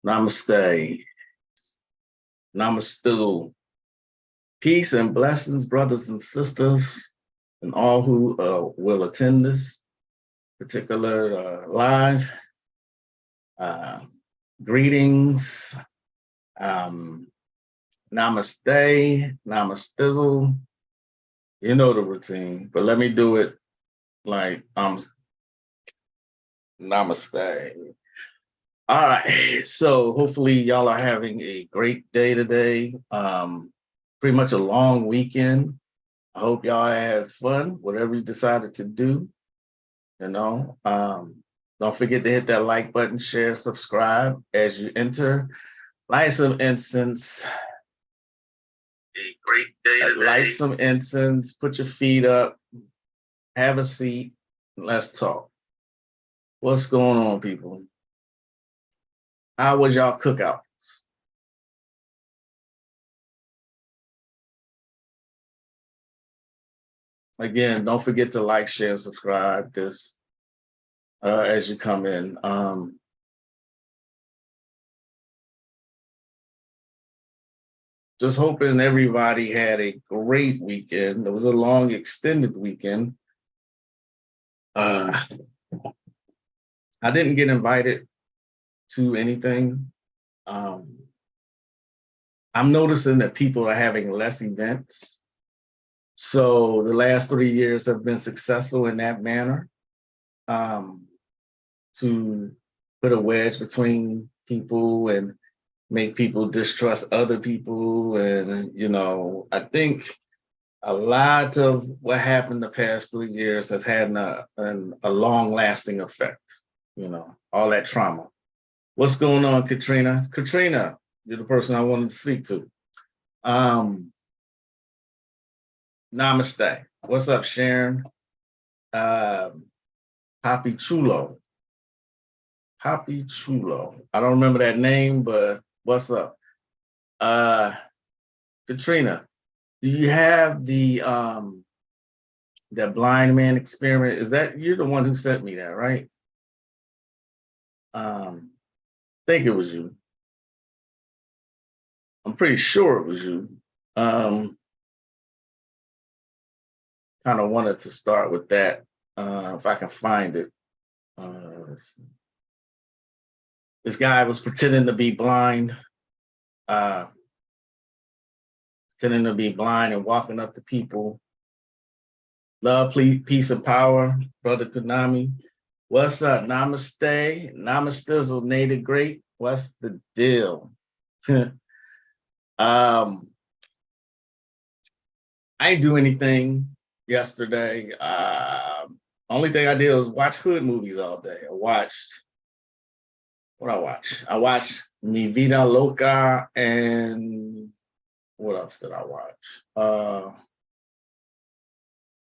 Namaste. Namaste. Peace and blessings, brothers and sisters, and all who will attend this particular live. Greetings. Namaste. Namastizzle. You know the routine, but let me do it like namaste. All right, so hopefully y'all are having a great day today. Pretty much a long weekend. I hope y'all had fun, whatever you decided to do. You know, don't forget to hit that like button, share, subscribe as you enter. Light some incense. A great day today. Light some incense, put your feet up, have a seat, and let's talk. What's going on, people? How was y'all cookout? Again, don't forget to like, share, subscribe this as you come in. Just hoping everybody had a great weekend. It was a long, extended weekend. I didn't get invited to anything. I'm noticing that people are having less events. So the last 3 years have been successful in that manner, to put a wedge between people and make people distrust other people. And, you know, I think a lot of what happened the past 3 years has had a long lasting effect, you know, all that trauma. What's going on, Katrina? Katrina, you're the person I wanted to speak to. Namaste. What's up, Sharon? Papi Chulo. Papi Chulo. I don't remember that name, but what's up? Katrina, do you have the blind man experiment? Is that you're the one who sent me that, right? I think it was you. I'm pretty sure it was you. Kind of wanted to start with that, if I can find it. This guy was pretending to be blind, and walking up to people. Love, peace, and power, brother Konami. What's up? Namaste. Namastizzle, native great. What's the deal? I didn't do anything yesterday. Only thing I did was watch hood movies all day. I watched Mi Vida Loca, and what else did I watch?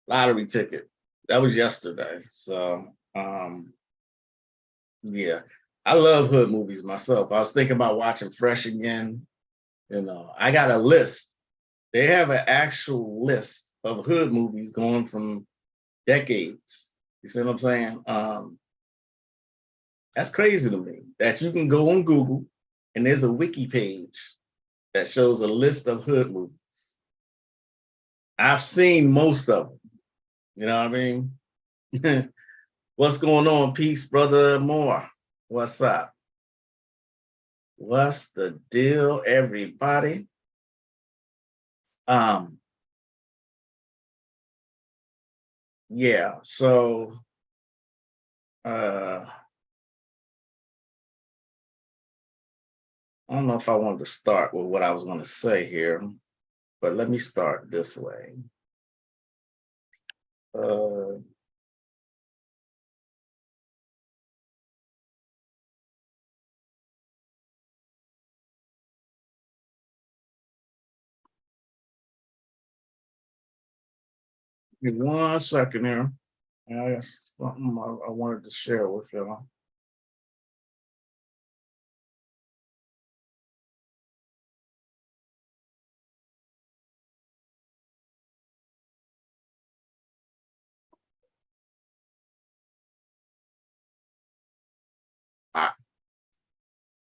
Lottery Ticket. That was yesterday. So yeah, I love hood movies myself. I was thinking about watching Fresh again. You know, I got a list. They have an actual list of hood movies going from decades. You see what I'm saying? That's crazy to me that you can go on Google and there's a wiki page that shows a list of hood movies. I've seen most of them. You know what I mean? What's going on? Peace, brother Moore. What's up? What's the deal, everybody? Yeah, so I don't know if I wanted to start with what I was going to say here, but let me start this way. Give me 1 second here. I got something I wanted to share with y'all.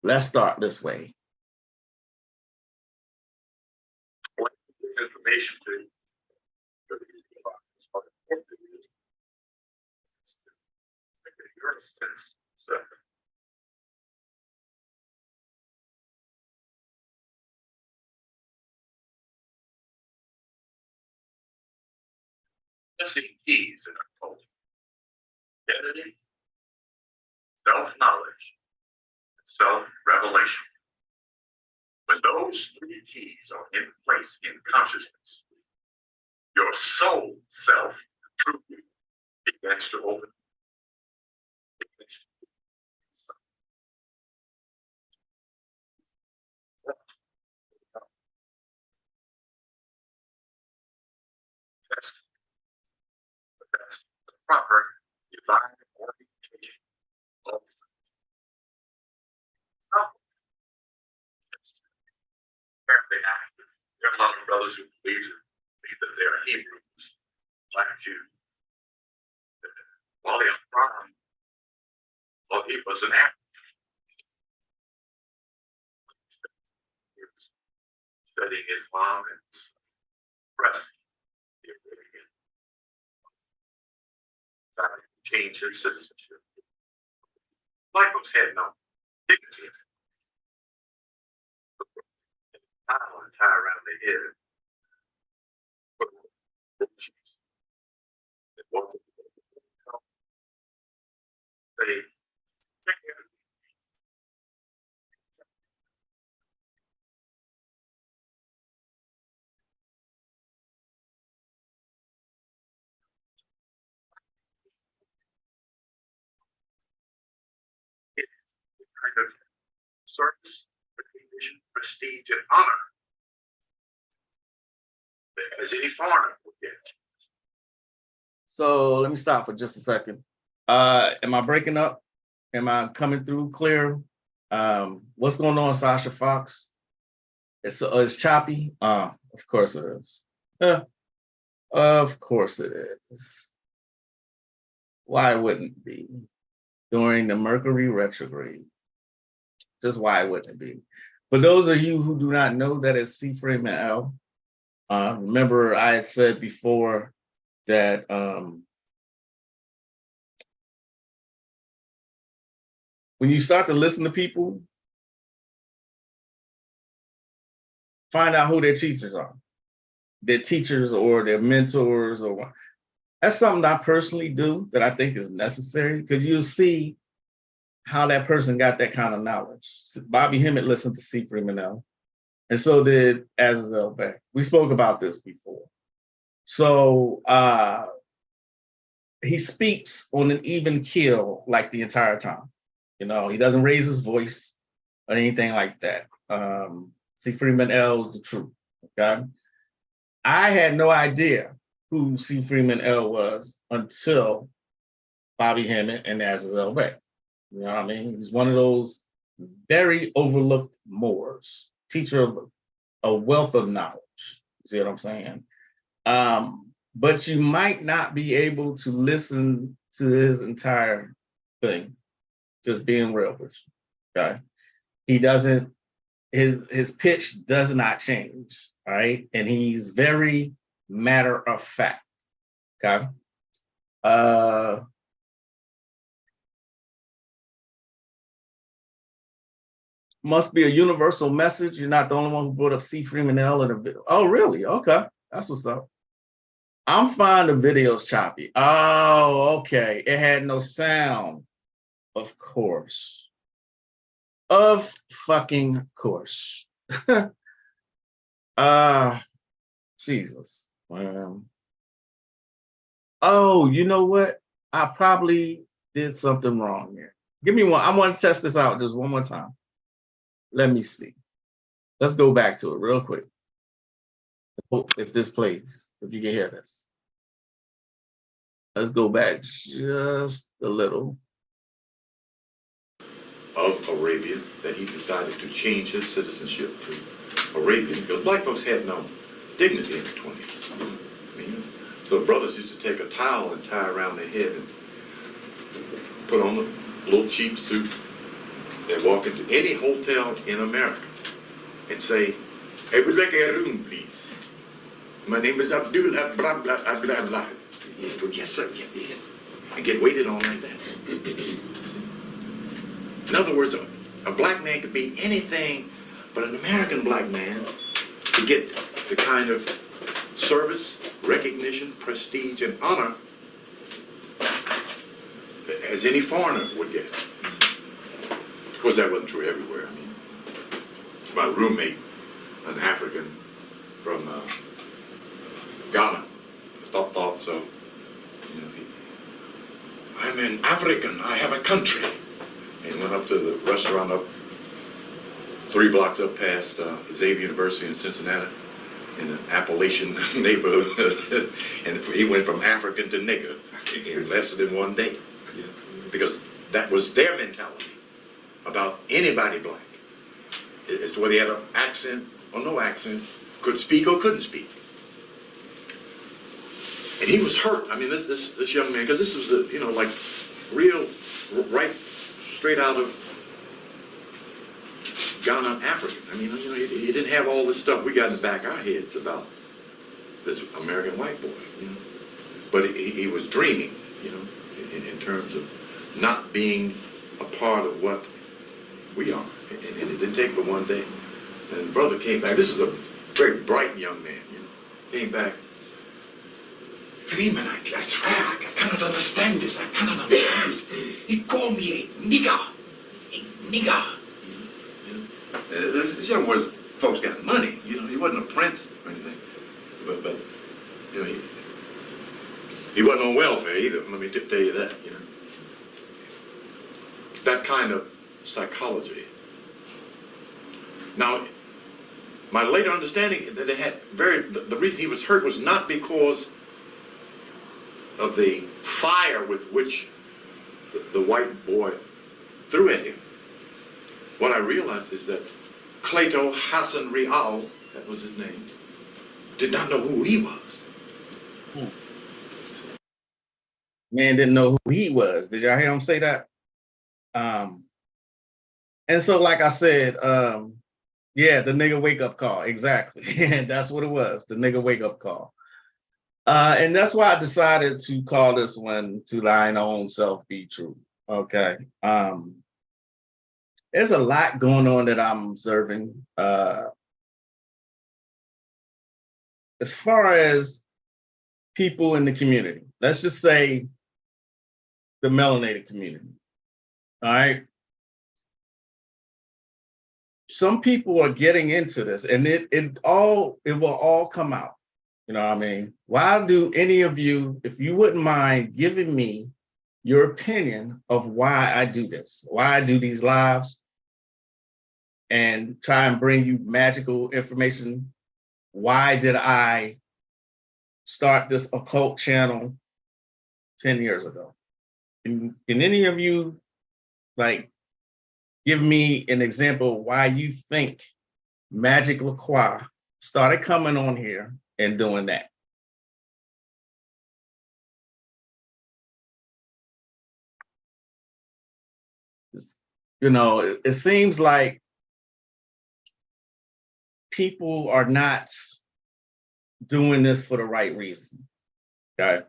Let's start this way. Information to missing keys in our culture: identity, self-knowledge, and self-revelation. When those three keys are in place in consciousness, your soul self truly begins to open. That's the proper divine orientation of apparently active. There are a lot of brothers who believe that they're Hebrews, like Jews. Wally Brown, well, he was an actor. He was studying Islam and pressed change his citizenship. Michael's had no dignity. Towel and tie around the head. They kind of service, recognition, prestige, and honor as any foreigner would get. So let me stop for just a second. Am I breaking up? Am I coming through clear? What's going on, Sasha Fox? It's choppy. Of course it is. Of course it is. Why wouldn't it be? During the Mercury retrograde. Just why wouldn't it be? For those of you who do not know, that is C frame and L. Remember, I had said before that when you start to listen to people, find out who their teachers are. Their teachers or their mentors, or that's something I personally do that I think is necessary, because you'll see how that person got that kind of knowledge. Bobby Hemmett listened to C. Freeman L, and so did Azazel Beck. We spoke about this before. So he speaks on an even keel like the entire time. You know, he doesn't raise his voice or anything like that. C. Freeman L is the truth. Okay. I had no idea who C. Freeman L was until Bobby Hemmett and Azazel Beck. You know what I mean? He's one of those very overlooked Moors, teacher of a wealth of knowledge. See what I'm saying? But you might not be able to listen to his entire thing, just being real with you. Okay. He doesn't, his pitch does not change. All right. And he's very matter of fact. Okay. Must be a universal message. You're not the only one who brought up C. Freeman L in a video. Oh, really? Okay. That's what's up. I'm fine. The video's choppy. Oh, okay. It had no sound. Of course. Of fucking course. Jesus. Oh, you know what? I probably did something wrong here. Give me one. I want to test this out just one more time. Let me see. Let's go back to it real quick. If this plays, if you can hear this. Let's go back just a little. Of Arabia, that he decided to change his citizenship to Arabian, because black folks had no dignity in the 20s. I mean, so brothers used to take a towel and tie around their head and put on a little cheap suit, and walk into any hotel in America and say, "I would like a room, please. My name is Abdul blah blah blah blah blah." He go, "Yes, sir, yes, yes," and get waited on like that. In other words, a black man could be anything but an American black man to get the kind of service, recognition, prestige, and honor as any foreigner would get. Of course, that wasn't true everywhere. I mean, my roommate, an African from Ghana, thought so. You know, I'm an African. I have a country. And went up to the restaurant up 3 blocks up past Xavier University in Cincinnati, in an Appalachian neighborhood, and he went from African to nigger in less than 1 day, because that was their mentality about anybody black. It's whether he had an accent or no accent, could speak or couldn't speak. And he was hurt. I mean, this young man, because this is like real, right, straight out of Ghana, African. I mean, he didn't have all this stuff we got in the back of our heads about this American white boy, But he was dreaming, in terms of not being a part of what we are. And it didn't take but 1 day. And the brother came back. This is a very bright young man, Came back. Freeman, I swear, I cannot understand this. I cannot understand this. He called me a nigger. A nigger. This young boy, folks got money. He wasn't a prince or anything. But he wasn't on welfare either. Let me tell you that. That kind of psychology. Now, my later understanding that the reason he was hurt was not because of the fire with which the white boy threw at him. What I realized is that Cleto Hassan Rial, that was his name, did not know who he was. Man didn't know who he was. Did y'all hear him say that? And so, like I said, yeah, the nigga wake up call, exactly. And that's what it was, the nigga wake up call. And that's why I decided to call this one "To Thine Own Self Be True." Okay. There's a lot going on that I'm observing. As far as people in the community, let's just say the melanated community. All right. Some people are getting into this, and it will all come out. You know what I mean? Why do any of you, if you wouldn't mind giving me your opinion of why I do this, why I do these lives, and try and bring you magical information. Why did I start this occult channel 10 years ago? Can any of you give me an example why you think Magick LaCroix started coming on here and doing that? It seems like people are not doing this for the right reason. Okay.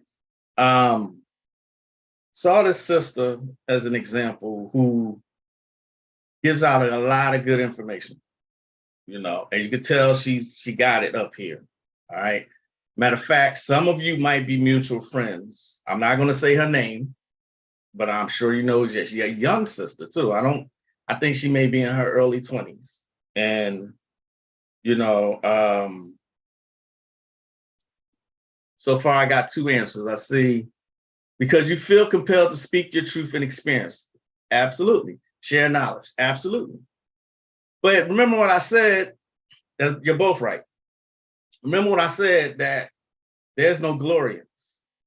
Saw this sister as an example who gives out a lot of good information, and you can tell she got it up here. All right. Matter of fact, some of you might be mutual friends. I'm not going to say her name, but I'm sure you know she's a young sister too. I think she may be in her early 20s. And, so far I got 2 answers. I see, because you feel compelled to speak your truth and experience. Absolutely. Share knowledge. Absolutely. But remember what I said, you're both right. Remember what I said, that there's no glorious.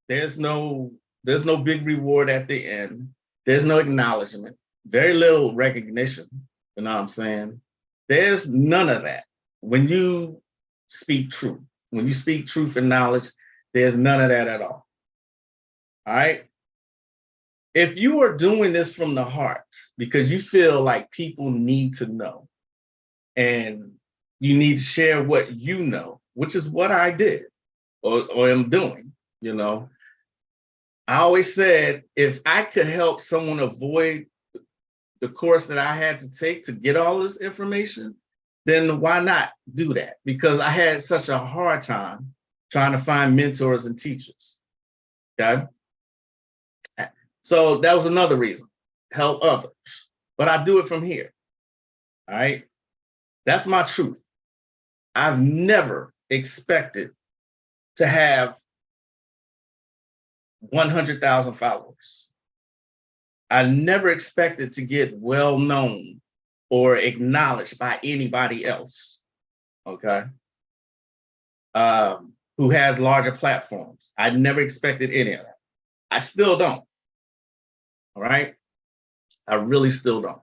There's no big reward at the end. There's no acknowledgement, very little recognition. You know what I'm saying? There's none of that. When you speak truth, when you speak truth and knowledge, there's none of that at all. All right. if you are doing this from the heart because you feel like people need to know and you need to share what you know, which is what I did or am doing, you know, I always said if I could help someone avoid the course that I had to take to get all this information, then why not do that? Because I had such a hard time trying to find mentors and teachers. Okay. So that was another reason, help others. But I do it from here. All right. That's my truth. I've never expected to have 100,000 followers. I never expected to get well known or acknowledged by anybody else. Okay. Who has larger platforms. I never expected any of that. I still don't. All right. I really still don't.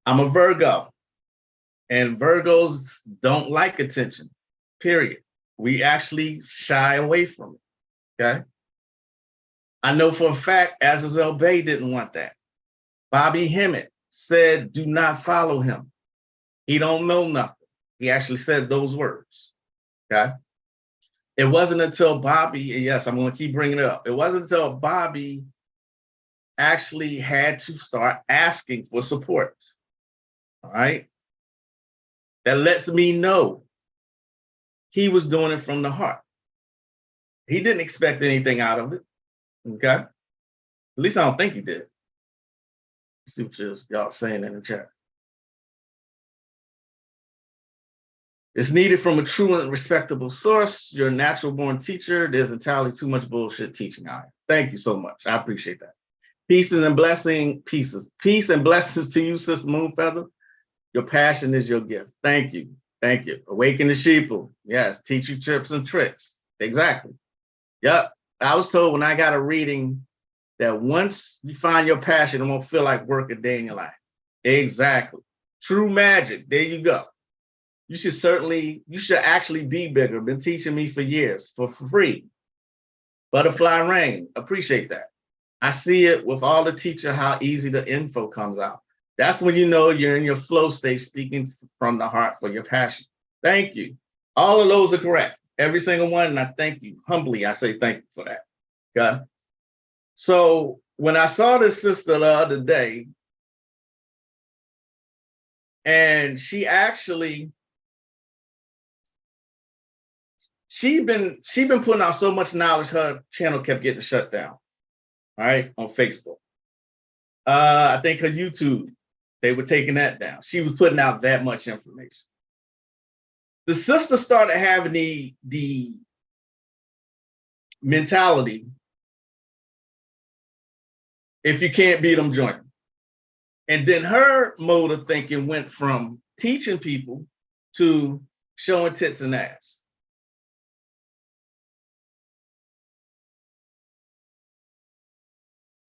I'm a Virgo, and Virgos don't like attention, period. We actually shy away from it. Okay. I know for a fact Azazel Bay didn't want that. Bobby Hemmett said, do not follow him. He don't know nothing. He actually said those words. Okay. It wasn't until Bobby, and yes, I'm going to keep bringing it up. It wasn't until Bobby actually had to start asking for support. All right. That lets me know he was doing it from the heart. He didn't expect anything out of it. Okay. At least I don't think he did. Let's see what y'all saying in the chat. It's needed from a true and respectable source. You're a natural born teacher. There's entirely too much bullshit teaching out here. Thank you so much. I appreciate that. Peace and blessings to you, Sister Moonfeather. Your passion is your gift. Thank you. Thank you. Awaken the sheeple. Yes. Teach you tips and tricks. Exactly. Yep. I was told when I got a reading that once you find your passion, it won't feel like work a day in your life. Exactly. True magic. There you go. You should actually be bigger. Been teaching me for years for free. Butterfly Rain. Appreciate that. I see it with all the teacher, how easy the info comes out. That's when you know you're in your flow state, speaking from the heart for your passion. Thank you. All of those are correct. Every single one. And I thank you. Humbly, I say thank you for that. Okay. So when I saw this sister the other day, and she been putting out so much knowledge, her channel kept getting shut down. All right, on Facebook. I think her YouTube, they were taking that down. She was putting out that much information. The sister started having the mentality, if you can't beat them, join them. And then her mode of thinking went from teaching people to showing tits and ass.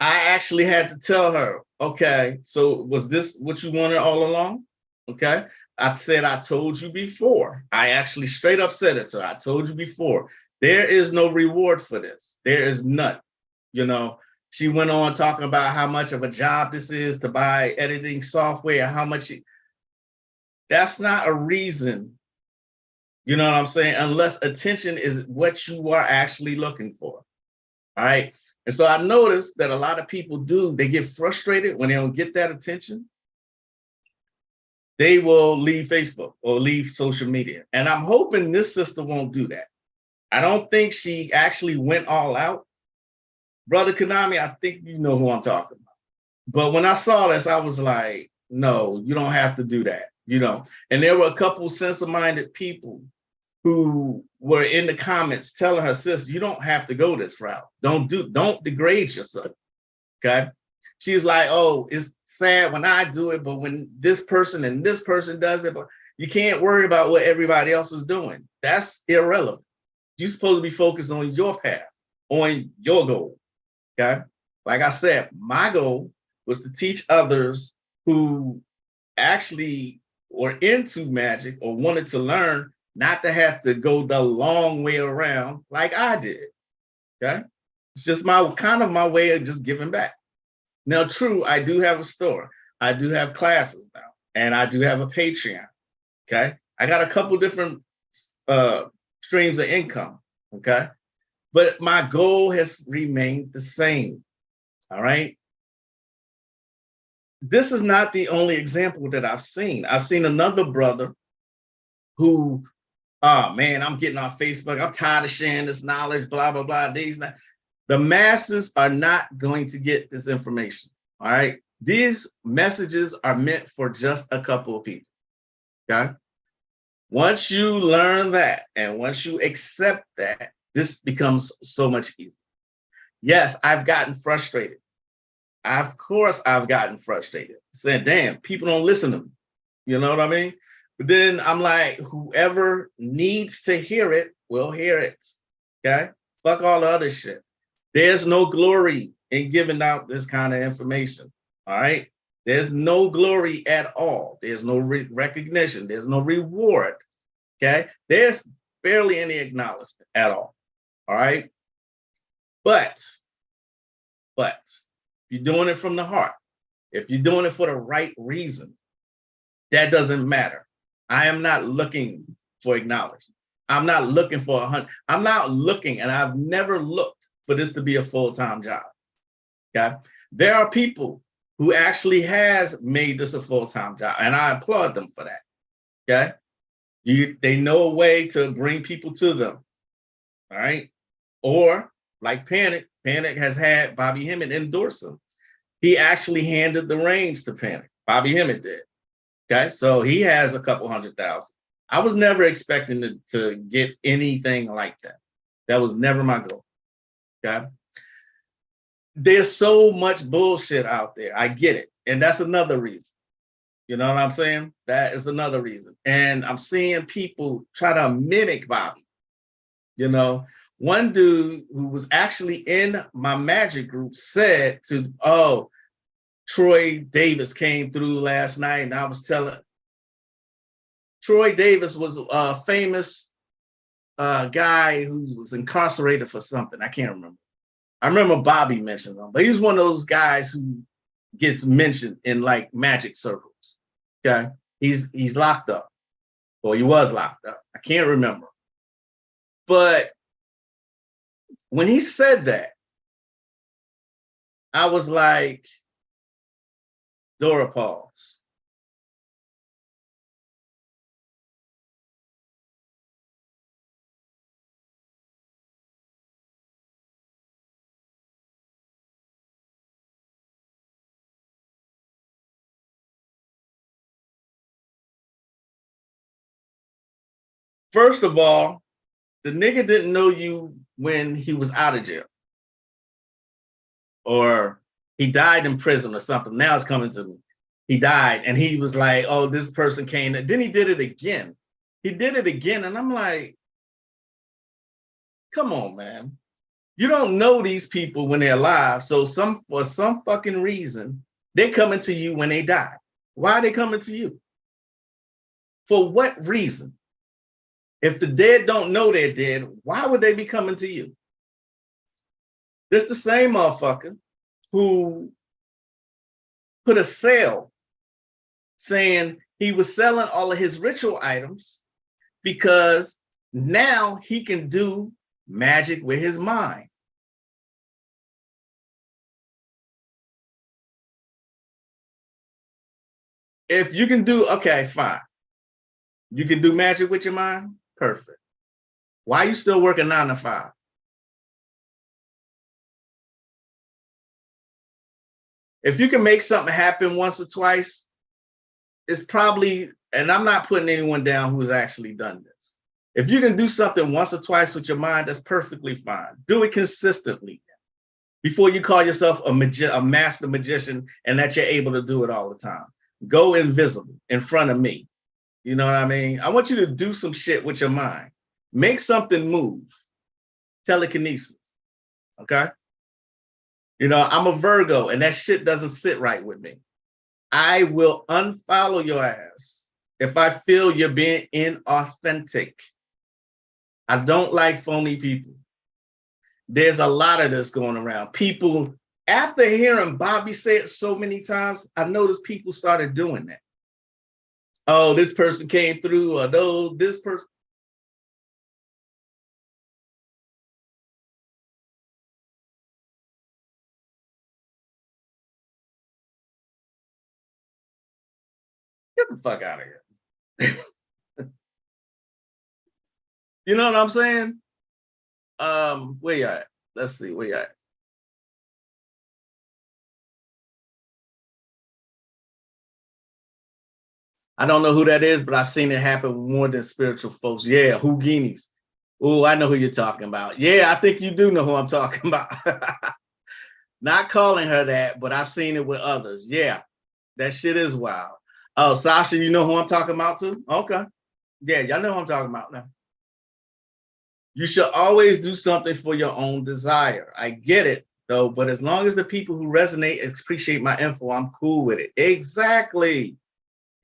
I actually had to tell her, okay, so was this what you wanted all along? Okay. I said, I told you before. I actually straight up said it to her. I told you before. There is no reward for this. There is none. You know, she went on talking about how much of a job this is to buy editing software, how much. That's not a reason. You know what I'm saying? Unless attention is what you are actually looking for. All right. And so I noticed that a lot of people they get frustrated when they don't get that attention. They will leave Facebook or leave social media. And I'm hoping this sister won't do that. I don't think she actually went all out. Brother Konami, I think you know who I'm talking about. But when I saw this, I was like, no, you don't have to do that, you know. And there were a couple sensitive-minded people who were in the comments telling her, sis, you don't have to go this route. Don't degrade yourself. Okay. She's like, oh, it's sad when I do it, but when this person and this person does it, but you can't worry about what everybody else is doing. That's irrelevant. You're supposed to be focused on your path, on your goal. Okay. Like I said, my goal was to teach others who actually were into magic or wanted to learn, not to have to go the long way around like I did. Okay. It's just my way of just giving back. Now, true, I do have a store. I do have classes now, and I do have a Patreon. Okay. I got a couple different streams of income. Okay. But my goal has remained the same. All right. This is not the only example that I've seen. I've seen another brother who, oh man, I'm getting on Facebook. I'm tired of sharing this knowledge, blah, blah, blah. The masses are not going to get this information. All right. These messages are meant for just a couple of people. Okay. Once you learn that, and once you accept that, this becomes so much easier. Yes, I've gotten frustrated. Of course, I've gotten frustrated. Saying, damn, people don't listen to me. You know what I mean? But then I'm like, whoever needs to hear it will hear it. Okay? Fuck all the other shit. There's no glory in giving out this kind of information. All right? There's no glory at all. There's no recognition. There's no reward. Okay? There's barely any acknowledgement at all. All right? But you're doing it from the heart. If you're doing it for the right reason, that doesn't matter. I am not looking for acknowledgement. I'm not looking for I'm not looking, and I've never looked for this to be a full-time job. Okay. There are people who actually has made this a full-time job, and I applaud them for that. Okay. They know a way to bring people to them. All right. Or like Panic has had Bobby Hemmett endorse him. He actually handed the reins to Panic. Bobby Hemmett did. Okay, so he has a couple 100,000. I was never expecting to get anything like that. That was never my goal. Okay. There's so much bullshit out there. I get it. And that's another reason. You know what I'm saying? That is another reason. And I'm seeing people try to mimic Bobby. You know, one dude who was actually in my Magick group said to, oh, Troy Davis came through last night, and I was telling, Troy Davis was a famous guy who was incarcerated for something. I can't remember. I remember Bobby mentioned him, but he's one of those guys who gets mentioned in like Magick circles. Okay, he's locked up, or he was locked up. I can't remember. But when he said that, I was like, Dora pause. First of all, the nigga didn't know you when he was out of jail, or he died in prison or something. Now it's coming to me. He died, and he was like, oh, this person came. And then he did it again. He did it again. And I'm like, come on, man. You don't know these people when they're alive. So for some fucking reason, they're coming to you when they die. Why are they coming to you? For what reason? If the dead don't know they're dead, why would they be coming to you? This the same motherfucker who put a sale saying he was selling all of his ritual items because now he can do magic with his mind. If you can do, okay, fine. You can do magic with your mind? Perfect. Why are you still working 9 to 5? If you can make something happen once or twice, it's probably, and I'm not putting anyone down who's actually done this. If you can do something once or twice with your mind, that's perfectly fine. Do it consistently before you call yourself a master magician and that you're able to do it all the time. Go invisible in front of me. You know what I mean? I want you to do some shit with your mind. Make something move. Telekinesis. Okay? You know, I'm a Virgo, and that shit doesn't sit right with me. I will unfollow your ass if I feel you're being inauthentic. I don't like phony people. There's a lot of this going around. People after hearing Bobby say it so many times, I noticed people started doing that. Oh, this person came through, or no, this person. Get the fuck out of here. You know what I'm saying? Where you at? Let's see, where you at? I don't know who that is, but I've seen it happen more than spiritual folks. Yeah, Houginis. Oh, I know who you're talking about. Yeah, I think you do know who I'm talking about. Not calling her that, but I've seen it with others. Yeah, that shit is wild. Oh, Sasha, you know who I'm talking about too? Okay. Yeah, y'all know who I'm talking about now. You should always do something for your own desire. I get it though, but as long as the people who resonate appreciate my info, I'm cool with it. Exactly.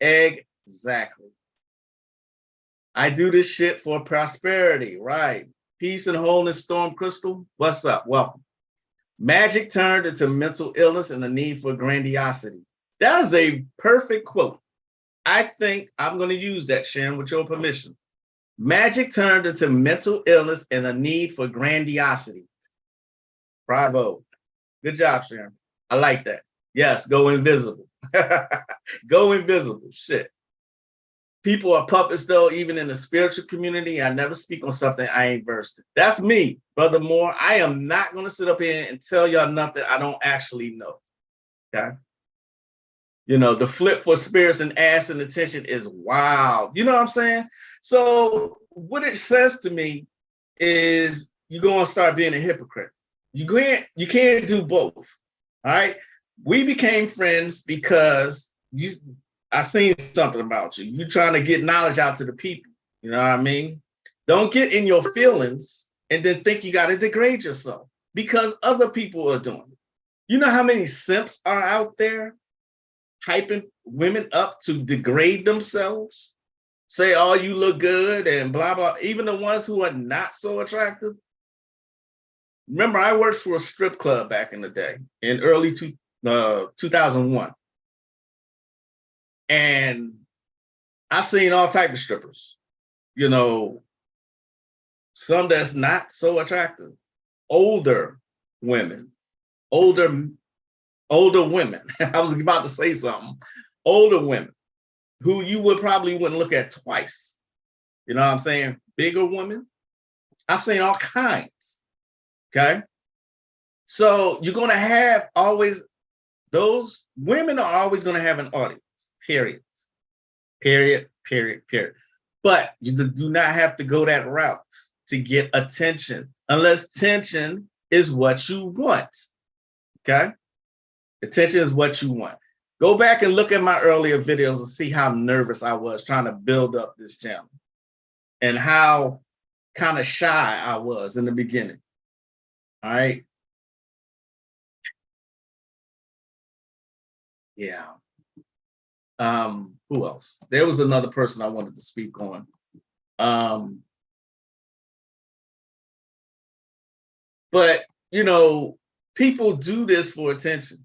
Exactly. I do this shit for prosperity, right? Peace and wholeness, Storm Crystal. What's up? Welcome. Magic turned into mental illness and the need for grandiosity. That is a perfect quote. I think I'm going to use that, Sharon, with your permission. Magic turned into mental illness and a need for grandiosity. Bravo. Good job, Sharon. I like that. Yes, go invisible. Go invisible. Shit. People are puppets, though, even in the spiritual community. I never speak on something I ain't versed in. That's me, Brother Moore. I am not going to sit up here and tell y'all nothing I don't actually know. Okay? You know, the flip for spirits and ass and attention is wild. You know what I'm saying? So what it says to me is you're going to start being a hypocrite. You can't do both. All right. We became friends because I seen something about you. You're trying to get knowledge out to the people. You know what I mean? Don't get in your feelings and then think you got to degrade yourself because other people are doing it. You know how many simps are out there hyping women up to degrade themselves? Say, oh, you look good and blah, blah. Even the ones who are not so attractive. Remember, I worked for a strip club back in the day in early 2001. And I've seen all types of strippers, you know, some that's not so attractive, older women, older women. I was about to say something. Older women who you wouldn't look at twice. You know what I'm saying? Bigger women. I've seen all kinds. Okay. So you're going to have always, those women are always going to have an audience, period. Period. But you do not have to go that route to get attention unless attention is what you want. Okay. Attention is what you want. Go back and look at my earlier videos and see how nervous I was trying to build up this channel and how kind of shy I was in the beginning. All right. Yeah. Who else? There was another person I wanted to speak on. But you know, people do this for attention.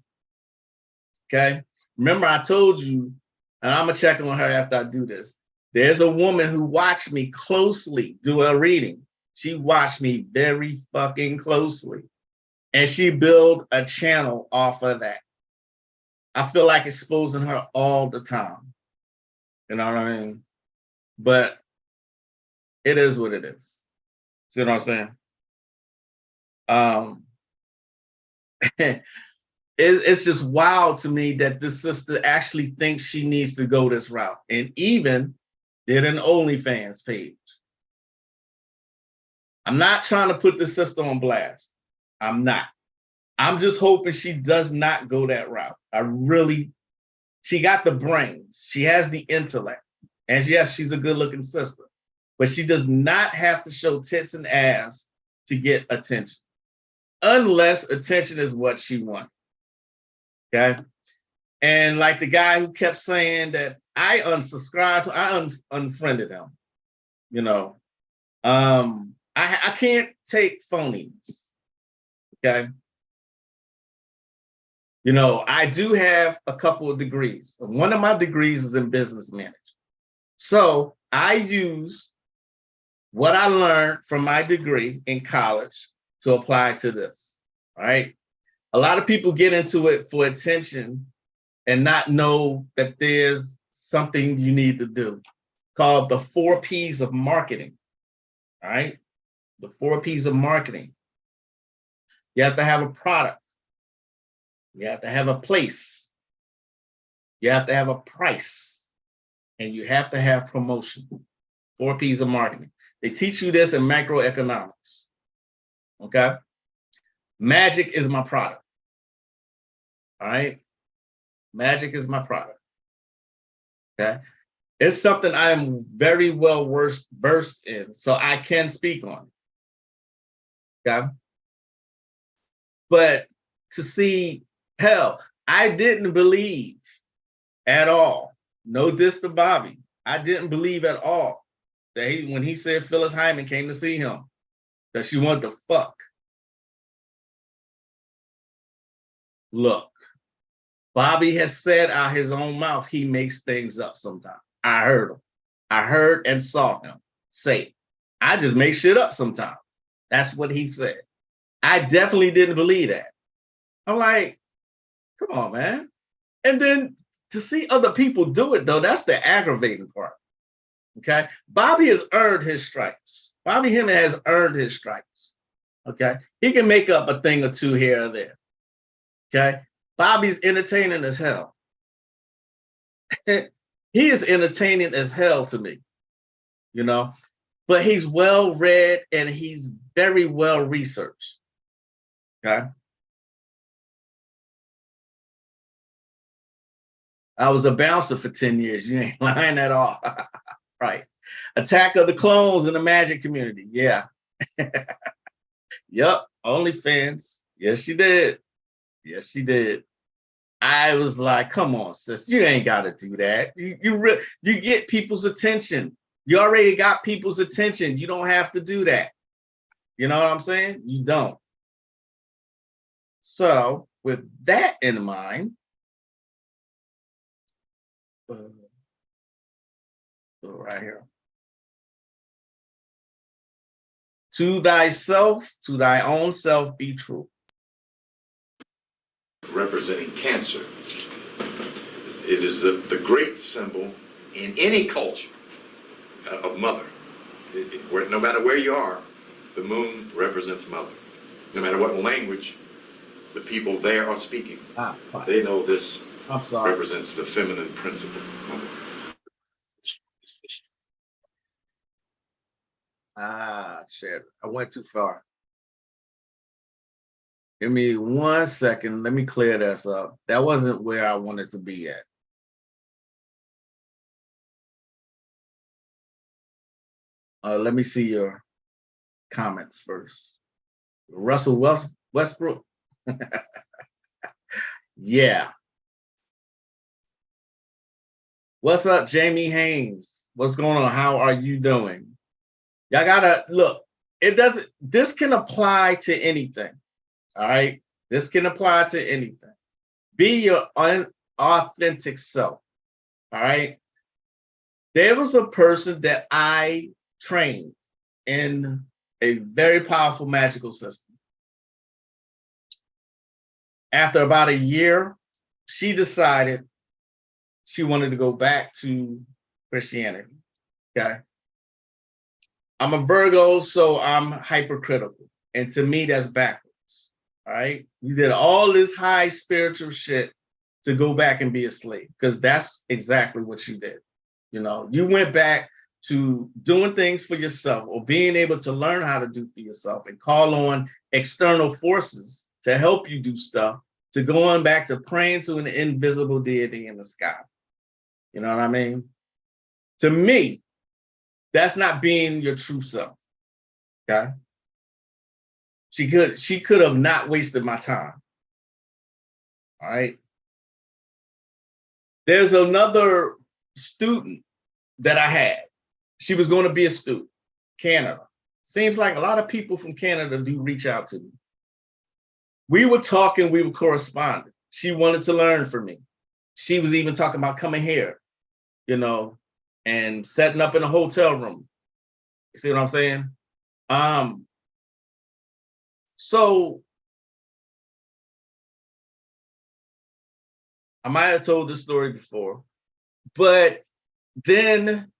Okay. Remember, I told you, and I'm gonna check on her after I do this. There's a woman who watched me closely do a reading. She watched me very fucking closely. And she built a channel off of that. I feel like exposing her all the time. You know what I mean? But it is what it is. You know what I'm saying? It's just wild to me that this sister actually thinks she needs to go this route and even did an OnlyFans page. I'm not trying to put the sister on blast. I'm not. I'm just hoping she does not go that route. She got the brains. She has the intellect. And yes, she's a good looking sister, but she does not have to show tits and ass to get attention unless attention is what she wants. Okay. And like the guy who kept saying that I unsubscribed, I unfriended him. You know, I can't take phonies. Okay. You know, I do have a couple of degrees. One of my degrees is in business management. So I use what I learned from my degree in college to apply to this, right? A lot of people get into it for attention and not know that there's something you need to do called the 4 P's of marketing, all right? The 4 P's of marketing. You have to have a product. You have to have a place. You have to have a price. And you have to have promotion. 4 P's of marketing. They teach you this in macroeconomics. Okay? Magick is my product. All right? Magick is my product. Okay? It's something I am very well versed in, so I can speak on it. Okay? But to see, hell, I didn't believe at all. No diss to Bobby. I didn't believe at all that when he said Phyllis Hyman came to see him, that she wanted to fuck. Look, Bobby has said out his own mouth, he makes things up sometimes. I heard him. I heard and saw him say, I just make shit up sometimes. That's what he said. I definitely didn't believe that. I'm like, come on, man. And then to see other people do it, though, that's the aggravating part. Okay. Bobby has earned his stripes. Bobby Hemming has earned his stripes. Okay. He can make up a thing or two here or there. Okay. Bobby's entertaining as hell. He is entertaining as hell to me, you know, but he's well read and he's very well researched. Okay. I was a bouncer for 10 years. You ain't lying at all. Right. Attack of the Clones in the Magic community. Yeah. Yep. OnlyFans. Yes, she did. Yes, she did. I was like, come on, sis. You ain't got to do that. You get people's attention. You already got people's attention. You don't have to do that. You know what I'm saying? You don't. So with that in mind, right here. To thyself, to thy own self be true. Representing cancer. It is the great symbol in any culture of mother. No matter where you are, the moon represents mother. No matter what language the people there are speaking, they know this represents the feminine principle. Shit. I went too far. Give me 1 second. Let me clear this up. That wasn't where I wanted to be at. Let me see your comments first. Russell Westbrook. Yeah. What's up, Jamie Haynes? What's going on? How are you doing? Y'all gotta look. This can apply to anything. All right. This can apply to anything. Be your unauthentic self. All right. There was a person that I trained in a very powerful magical system. After about a year, she decided she wanted to go back to Christianity. Okay. I'm a Virgo, so I'm hypercritical. And to me, that's backwards. All right. You did all this high spiritual shit to go back and be a slave, because that's exactly what you did. You know, you went back to doing things for yourself, or being able to learn how to do for yourself and call on external forces to help you do stuff, to going back to praying to an invisible deity in the sky. You know what I mean? To me, that's not being your true self. Okay. She could have not wasted my time. All right. There's another student that I had. She was going to be a student, Canada. Seems like a lot of people from Canada do reach out to me. We were talking, we were corresponding. She wanted to learn from me. She was even talking about coming here, you know, and setting up in a hotel room. You see what I'm saying? So I might have told this story before, but then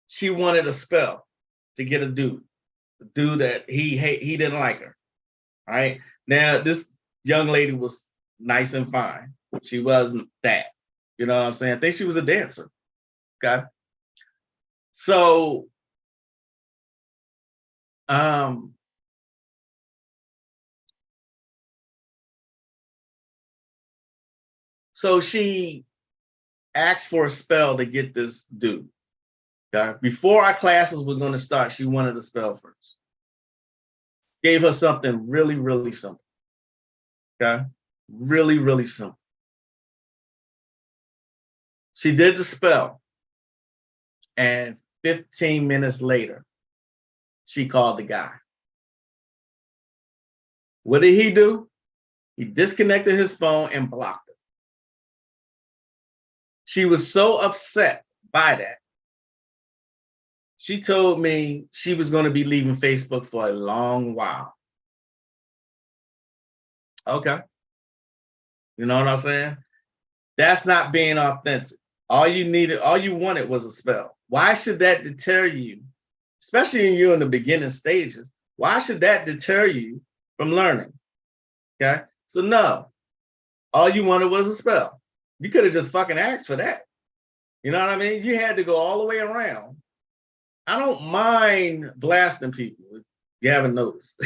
she wanted a spell to get a dude that he didn't like her. All right. Now this young lady was nice and fine. She wasn't that. You know what I'm saying? I think she was a dancer. Okay. So so she asked for a spell to get this dude. Okay. Before our classes were going to start, she wanted a spell first. Gave her something really, really simple. Okay. Really, really simple. She did the spell. And 15 minutes later, she called the guy. What did he do? He disconnected his phone and blocked her. She was so upset by that. She told me she was going to be leaving Facebook for a long while. Okay. You know what I'm saying? That's not being authentic. All you wanted was a spell. Why should that deter you? Especially when you're in the beginning stages. Why should that deter you from learning? Okay. So no, all you wanted was a spell. You could have just fucking asked for that. You know what I mean? You had to go all the way around. I don't mind blasting people, if you haven't noticed.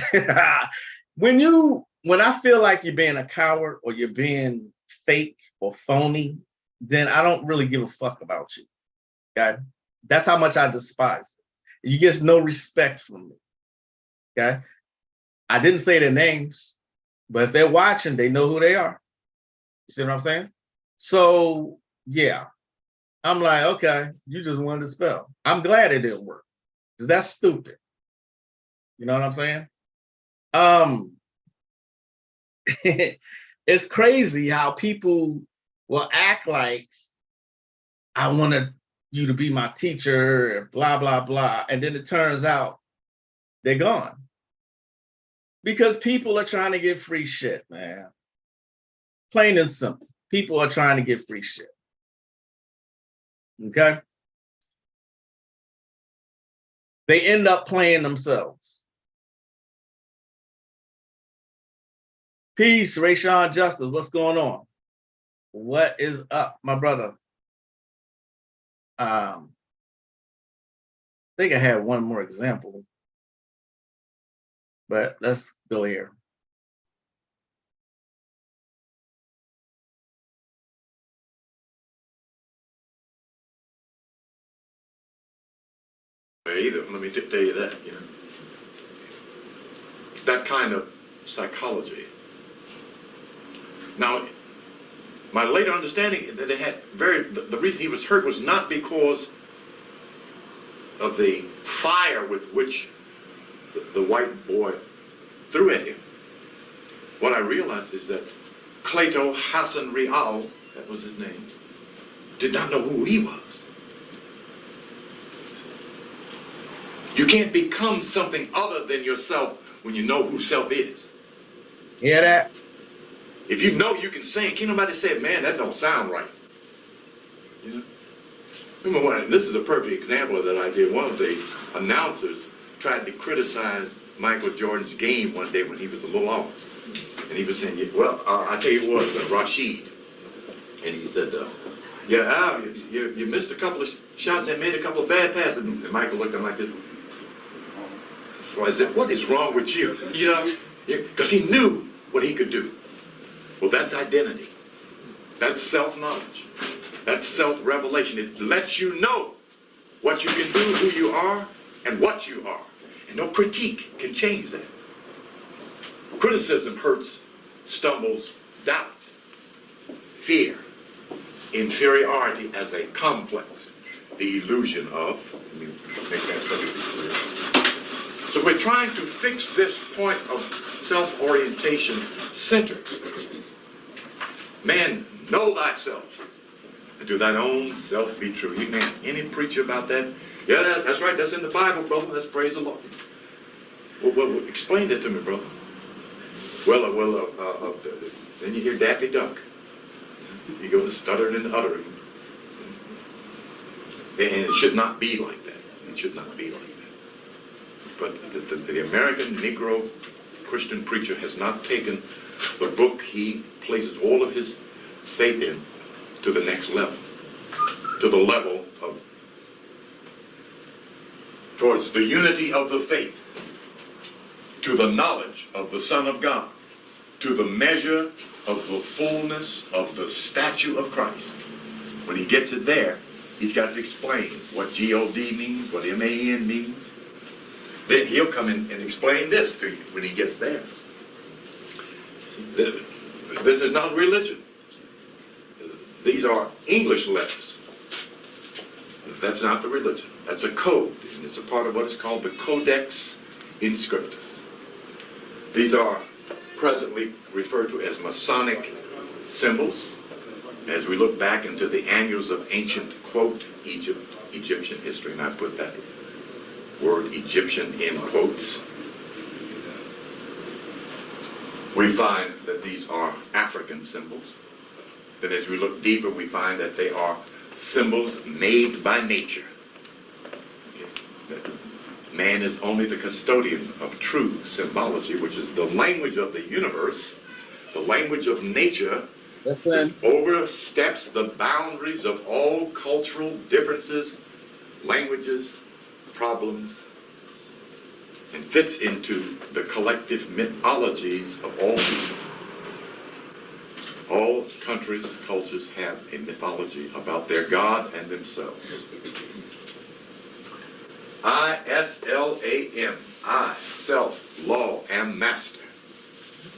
When I feel like you're being a coward or you're being fake or phony, then I don't really give a fuck about you. Okay? That's how much I despise it. You get no respect from me. Okay? I didn't say their names, but if they're watching, they know who they are. You see what I'm saying? So yeah. I'm like, okay, you just wanted to spell. I'm glad it didn't work. Because that's stupid. You know what I'm saying? It's crazy how people will act like I wanted you to be my teacher, blah, blah, blah. And then it turns out they're gone. Because people are trying to get free shit, man. Plain and simple. People are trying to get free shit. Okay? They end up playing themselves. Peace, Rayshawn Justice. What's going on? What is up, my brother? I think I had one more example, but let's go here. Either, let me tell you that, you know. That kind of psychology. Now, my later understanding that it had the reason he was hurt was not because of the fire with which the white boy threw at him. What I realized is that Cleto Hassan Rial, that was his name, did not know who he was. You can't become something other than yourself when you know who self is. Hear that? If you know you can sing, can't nobody say, man, that don't sound right. You know? Remember when, this is a perfect example of that idea. One of the announcers tried to criticize Michael Jordan's game one day when he was a little off. And he was saying, well, I tell you what, Rashid. And he said, yeah, Al, you missed a couple of shots and made a couple of bad passes. And Michael looked at him like this. So I said, what is wrong with you? You know, because he knew what he could do. Well, that's identity. That's self-knowledge. That's self-revelation. It lets you know what you can do, who you are, and what you are. And no critique can change that. Criticism hurts, stumbles, doubt, fear, inferiority as a complex, the illusion of, let me make that perfectly clear. So we're trying to fix this point of self-orientation center. Man, know thyself, and to thine own self be true. You can ask any preacher about that. Yeah, that's right. That's in the Bible, brother. Let's praise the Lord. Well, explain that to me, brother. Then you hear Daffy Duck. He goes stuttering and uttering. And it should not be like that. It should not be like that. But the American Negro Christian preacher has not taken the book he places all of his faith in to the next level. To the level of, towards the unity of the faith, to the knowledge of the Son of God, to the measure of the fullness of the stature of Christ. When he gets it there, he's got to explain what G-O-D means, what M-A-N means. Then he'll come in and explain this to you when he gets there. This is not religion. These are English letters. That's not the religion. That's a code, and it's a part of what is called the Codex Inscriptus. These are presently referred to as Masonic symbols. As we look back into the annals of ancient, quote, Egyptian history, and I put that word Egyptian in quotes, we find that these are African symbols. Then as we look deeper, we find that they are symbols made by nature. That man is only the custodian of true symbology, which is the language of the universe, the language of nature, which oversteps the boundaries of all cultural differences, languages, problems, and fits into the collective mythologies of all people. All countries, cultures have a mythology about their God and themselves. I-S-L-A-M, I, self, law, am master,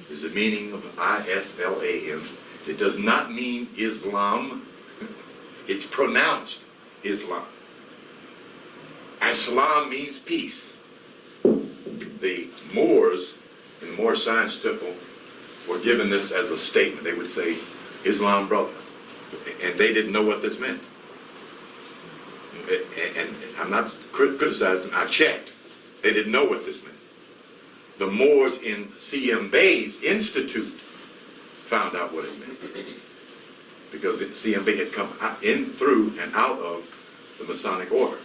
is the meaning of I-S-L-A-M. It does not mean Islam. It's pronounced Islam. Islam means peace. The Moors in the Moor Science Temple were given this as a statement. They would say, Islam brother. And they didn't know what this meant. And I'm not criticizing, I checked. They didn't know what this meant. The Moors in C.M. Bay's Institute found out what it meant. Because C.M. Bay had come in, through, and out of the Masonic order.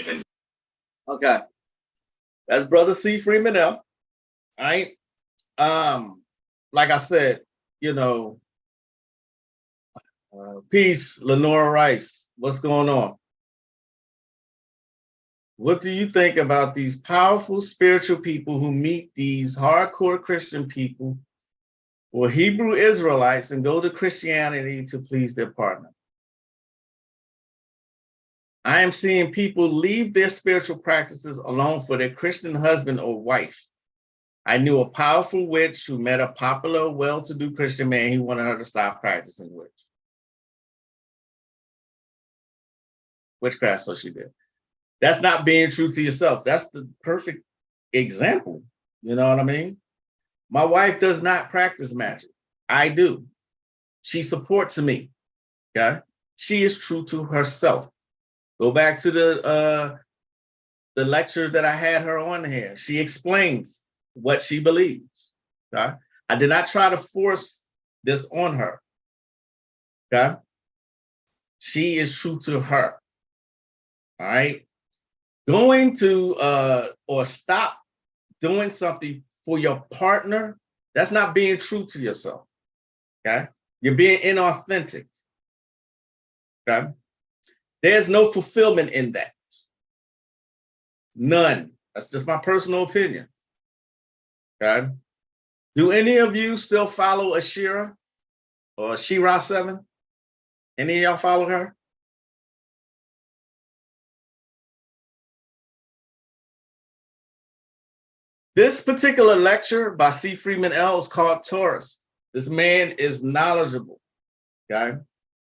And Okay. That's Brother C. Freeman L. All right. Like I said, you know, peace, Lenora Rice. What's going on? What do you think about these powerful spiritual people who meet these hardcore Christian people or Hebrew Israelites and go to Christianity to please their partner? I am seeing people leave their spiritual practices alone for their Christian husband or wife. I knew a powerful witch who met a popular, well-to-do Christian man. He wanted her to stop practicing witchcraft, so she did. That's not being true to yourself. That's the perfect example. You know what I mean? My wife does not practice magic. I do. She supports me. Okay? She is true to herself. Go back to the lecture that I had her on here. She explains what she believes. Okay? I did not try to force this on her. Okay? She is true to her. All right? Going to or stop doing something for your partner, that's not being true to yourself. Okay? You're being inauthentic. Okay? There's no fulfillment in that. None. That's just my personal opinion. Okay? Do any of you still follow Ashira or Shira 7? Any of y'all follow her? This particular lecture by C. Freeman L. is called Taurus. This man is knowledgeable, okay?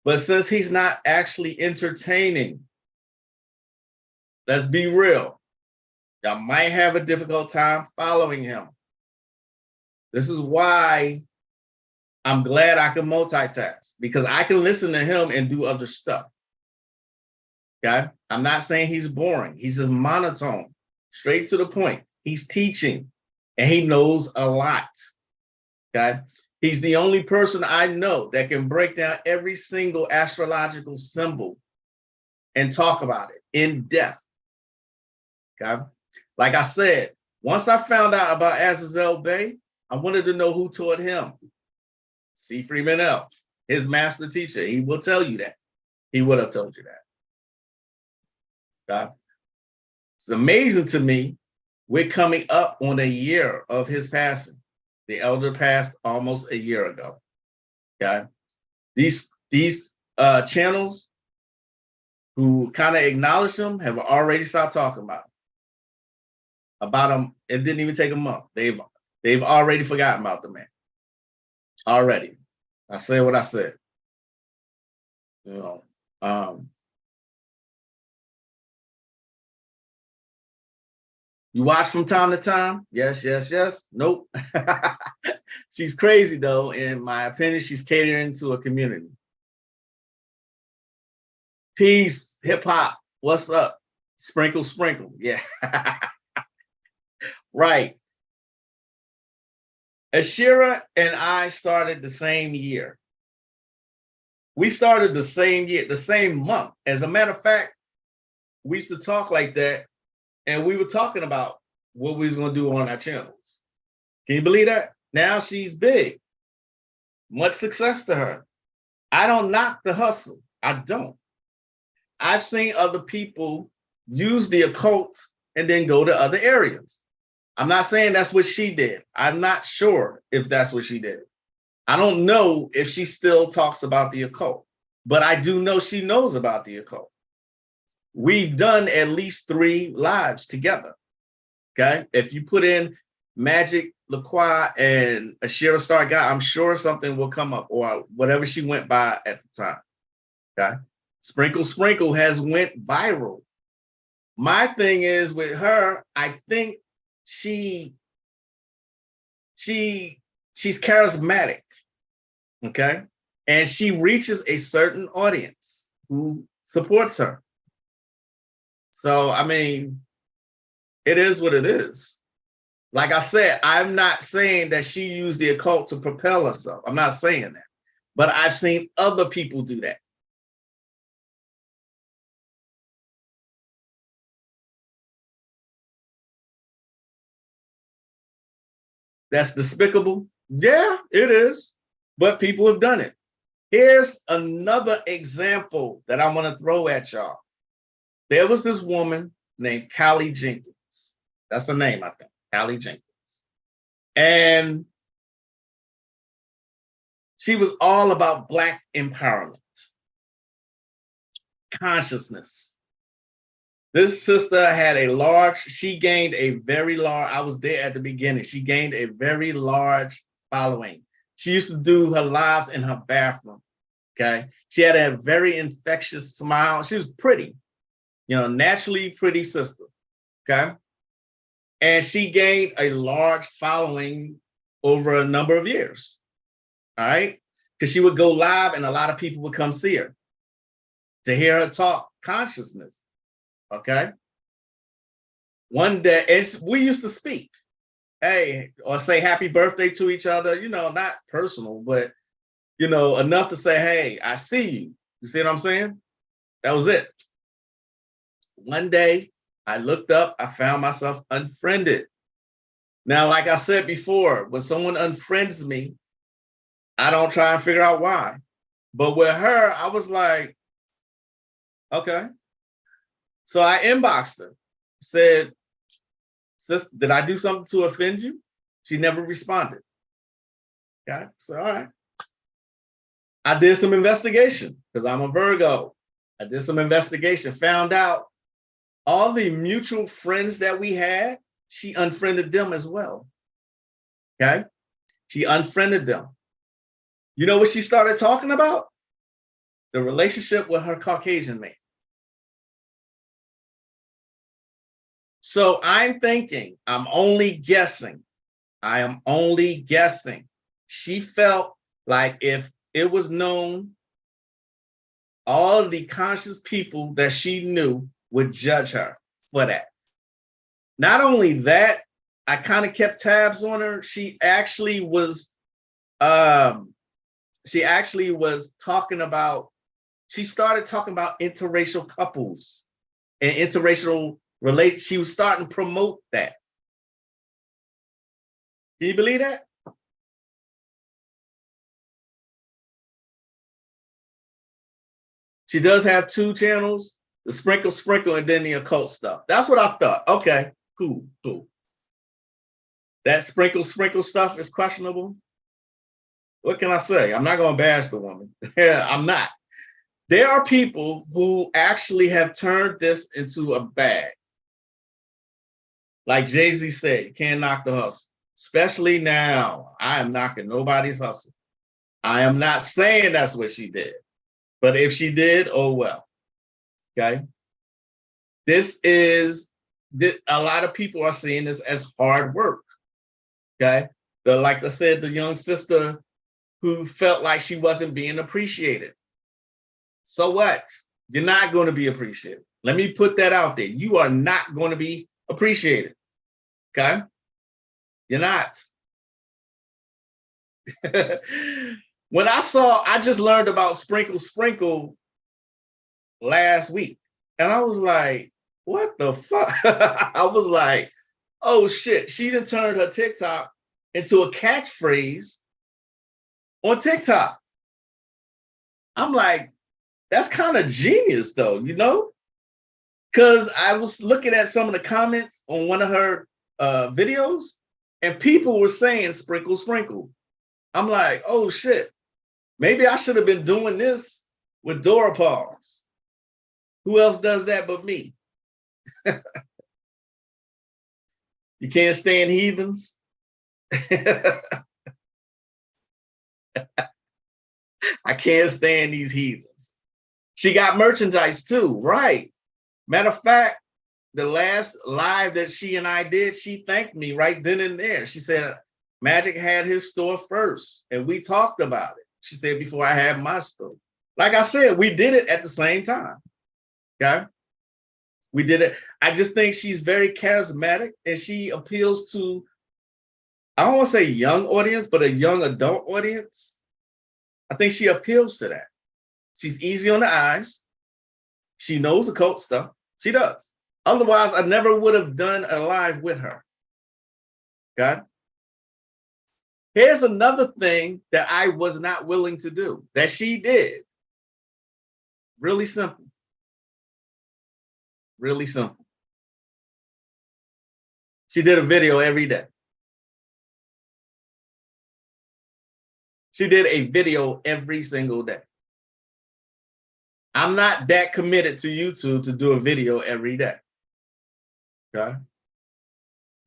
But since he's not actually entertaining, let's be real, y'all might have a difficult time following him. This is why I'm glad I can multitask because I can listen to him and do other stuff. Okay. I'm not saying he's boring. He's just monotone, straight to the point. He's teaching and he knows a lot. Okay. He's the only person I know that can break down every single astrological symbol and talk about it in depth. Okay. Like I said, once I found out about Azazel Bey, I wanted to know who taught him. C. Freeman L., his master teacher. He will tell you that. He would have told you that. Okay. It's amazing to me. We're coming up on a year of his passing. The elder passed almost a year ago. Okay. These channels who kind of acknowledge him have already stopped talking about him. It didn't even take a month. They've already forgotten about the man. Already. I said what I said. You know, you watch from time to time? Yes, yes, yes. Nope. She's crazy though. In my opinion, she's catering to a community. Peace, hip hop. What's up? Sprinkle, sprinkle. Yeah. Right. Ashira and I started the same year. We started the same year, the same month. As a matter of fact, we used to talk like that, and we were talking about what we was going to do on our channels. Can you believe that? Now she's big. Much success to her. I don't knock the hustle. I don't. I've seen other people use the occult and then go to other areas. I'm not saying that's what she did. I'm not sure if that's what she did. I don't know if she still talks about the occult, but I do know she knows about the occult. We've done at least 3 lives together. Okay. If you put in Magick, LaCroix, and Ashira Star Guy, I'm sure something will come up, or whatever she went by at the time. Okay. Sprinkle Sprinkle has went viral. My thing is with her, I think she's charismatic. Okay. And she reaches a certain audience who supports her. So, I mean, it is what it is. Like I said, I'm not saying that she used the occult to propel herself. I'm not saying that. But I've seen other people do that. That's despicable. Yeah, it is. But people have done it. Here's another example that I want to throw at y'all. There was this woman named Callie Jenkins. That's her name, I think. Callie Jenkins. And she was all about Black empowerment, consciousness. This sister had she gained a very large, I was there at the beginning. She gained a very large following. She used to do her lives in her bathroom. Okay. She had a very infectious smile. She was pretty, naturally pretty sister. Okay. And she gained a large following over a number of years. All right. Because she would go live and a lot of people would come see her to hear her talk consciousness. Okay. One day, and we used to speak, hey, or say happy birthday to each other, not personal, but, enough to say, hey, I see you. You see what I'm saying? That was it. One day, I looked up, I found myself unfriended. Now, like I said before, when someone unfriends me, I don't try and figure out why. But with her, I was like, okay. So I inboxed her, said, sis, did I do something to offend you? She never responded. Okay, so all right. I did some investigation because I'm a Virgo. I did some investigation, found out all the mutual friends that we had, she unfriended them as well. Okay, she unfriended them. You know what she started talking about? The relationship with her Caucasian man. So I'm thinking, I'm only guessing. I am only guessing. She felt Like if it was known, all of the conscious people that she knew would judge her for that. Not only that, I kind of kept tabs on her. She actually was talking about, she started talking about interracial couples and interracial relate. She was starting to promote that. Can you believe that? She does have 2 channels, the sprinkle, and then the occult stuff. That's what I thought. Okay, cool. That sprinkle stuff is questionable. What can I say? I'm not going to bash the woman. I'm not. There are people who actually have turned this into a bag. Like Jay-Z said, you can't knock the hustle. Especially now. I am knocking nobody's hustle. I am not saying that's what she did. But if she did, oh well. Okay. A lot of people are seeing this as hard work. Okay. Like I said, the young sister who felt like she wasn't being appreciated. So what? You're not going to be appreciated. Let me put that out there. You are not going to be appreciated. Okay? You're not. When I just learned about sprinkle last week. And I was like, what the fuck? I was like, oh shit. She done turned her TikTok into a catchphrase on TikTok. I'm like, that's kind of genius though, you know? Because I was looking at some of the comments on one of her videos and people were saying sprinkle. I'm like, oh shit. Maybe I should have been doing this with Dora Pause. Who else does that but me? You can't stand heathens? I can't stand these heathens. She got merchandise too, right? Matter of fact, the last live that she and I did, she thanked me right then and there. She said, Magick had his store first, and we talked about it. She said, before I had my store. Like I said, we did it at the same time. Okay? We did it. I just think she's very charismatic and she appeals to, I don't want to say young audience, but a young adult audience. I think she appeals to that. She's easy on the eyes. She knows occult stuff. She does. Otherwise, I never would have done a live with her. Okay? Here's another thing that I was not willing to do that she did. Really simple. Really simple. She did a video every day. She did a video every single day. I'm not that committed to YouTube to do a video every day. Okay?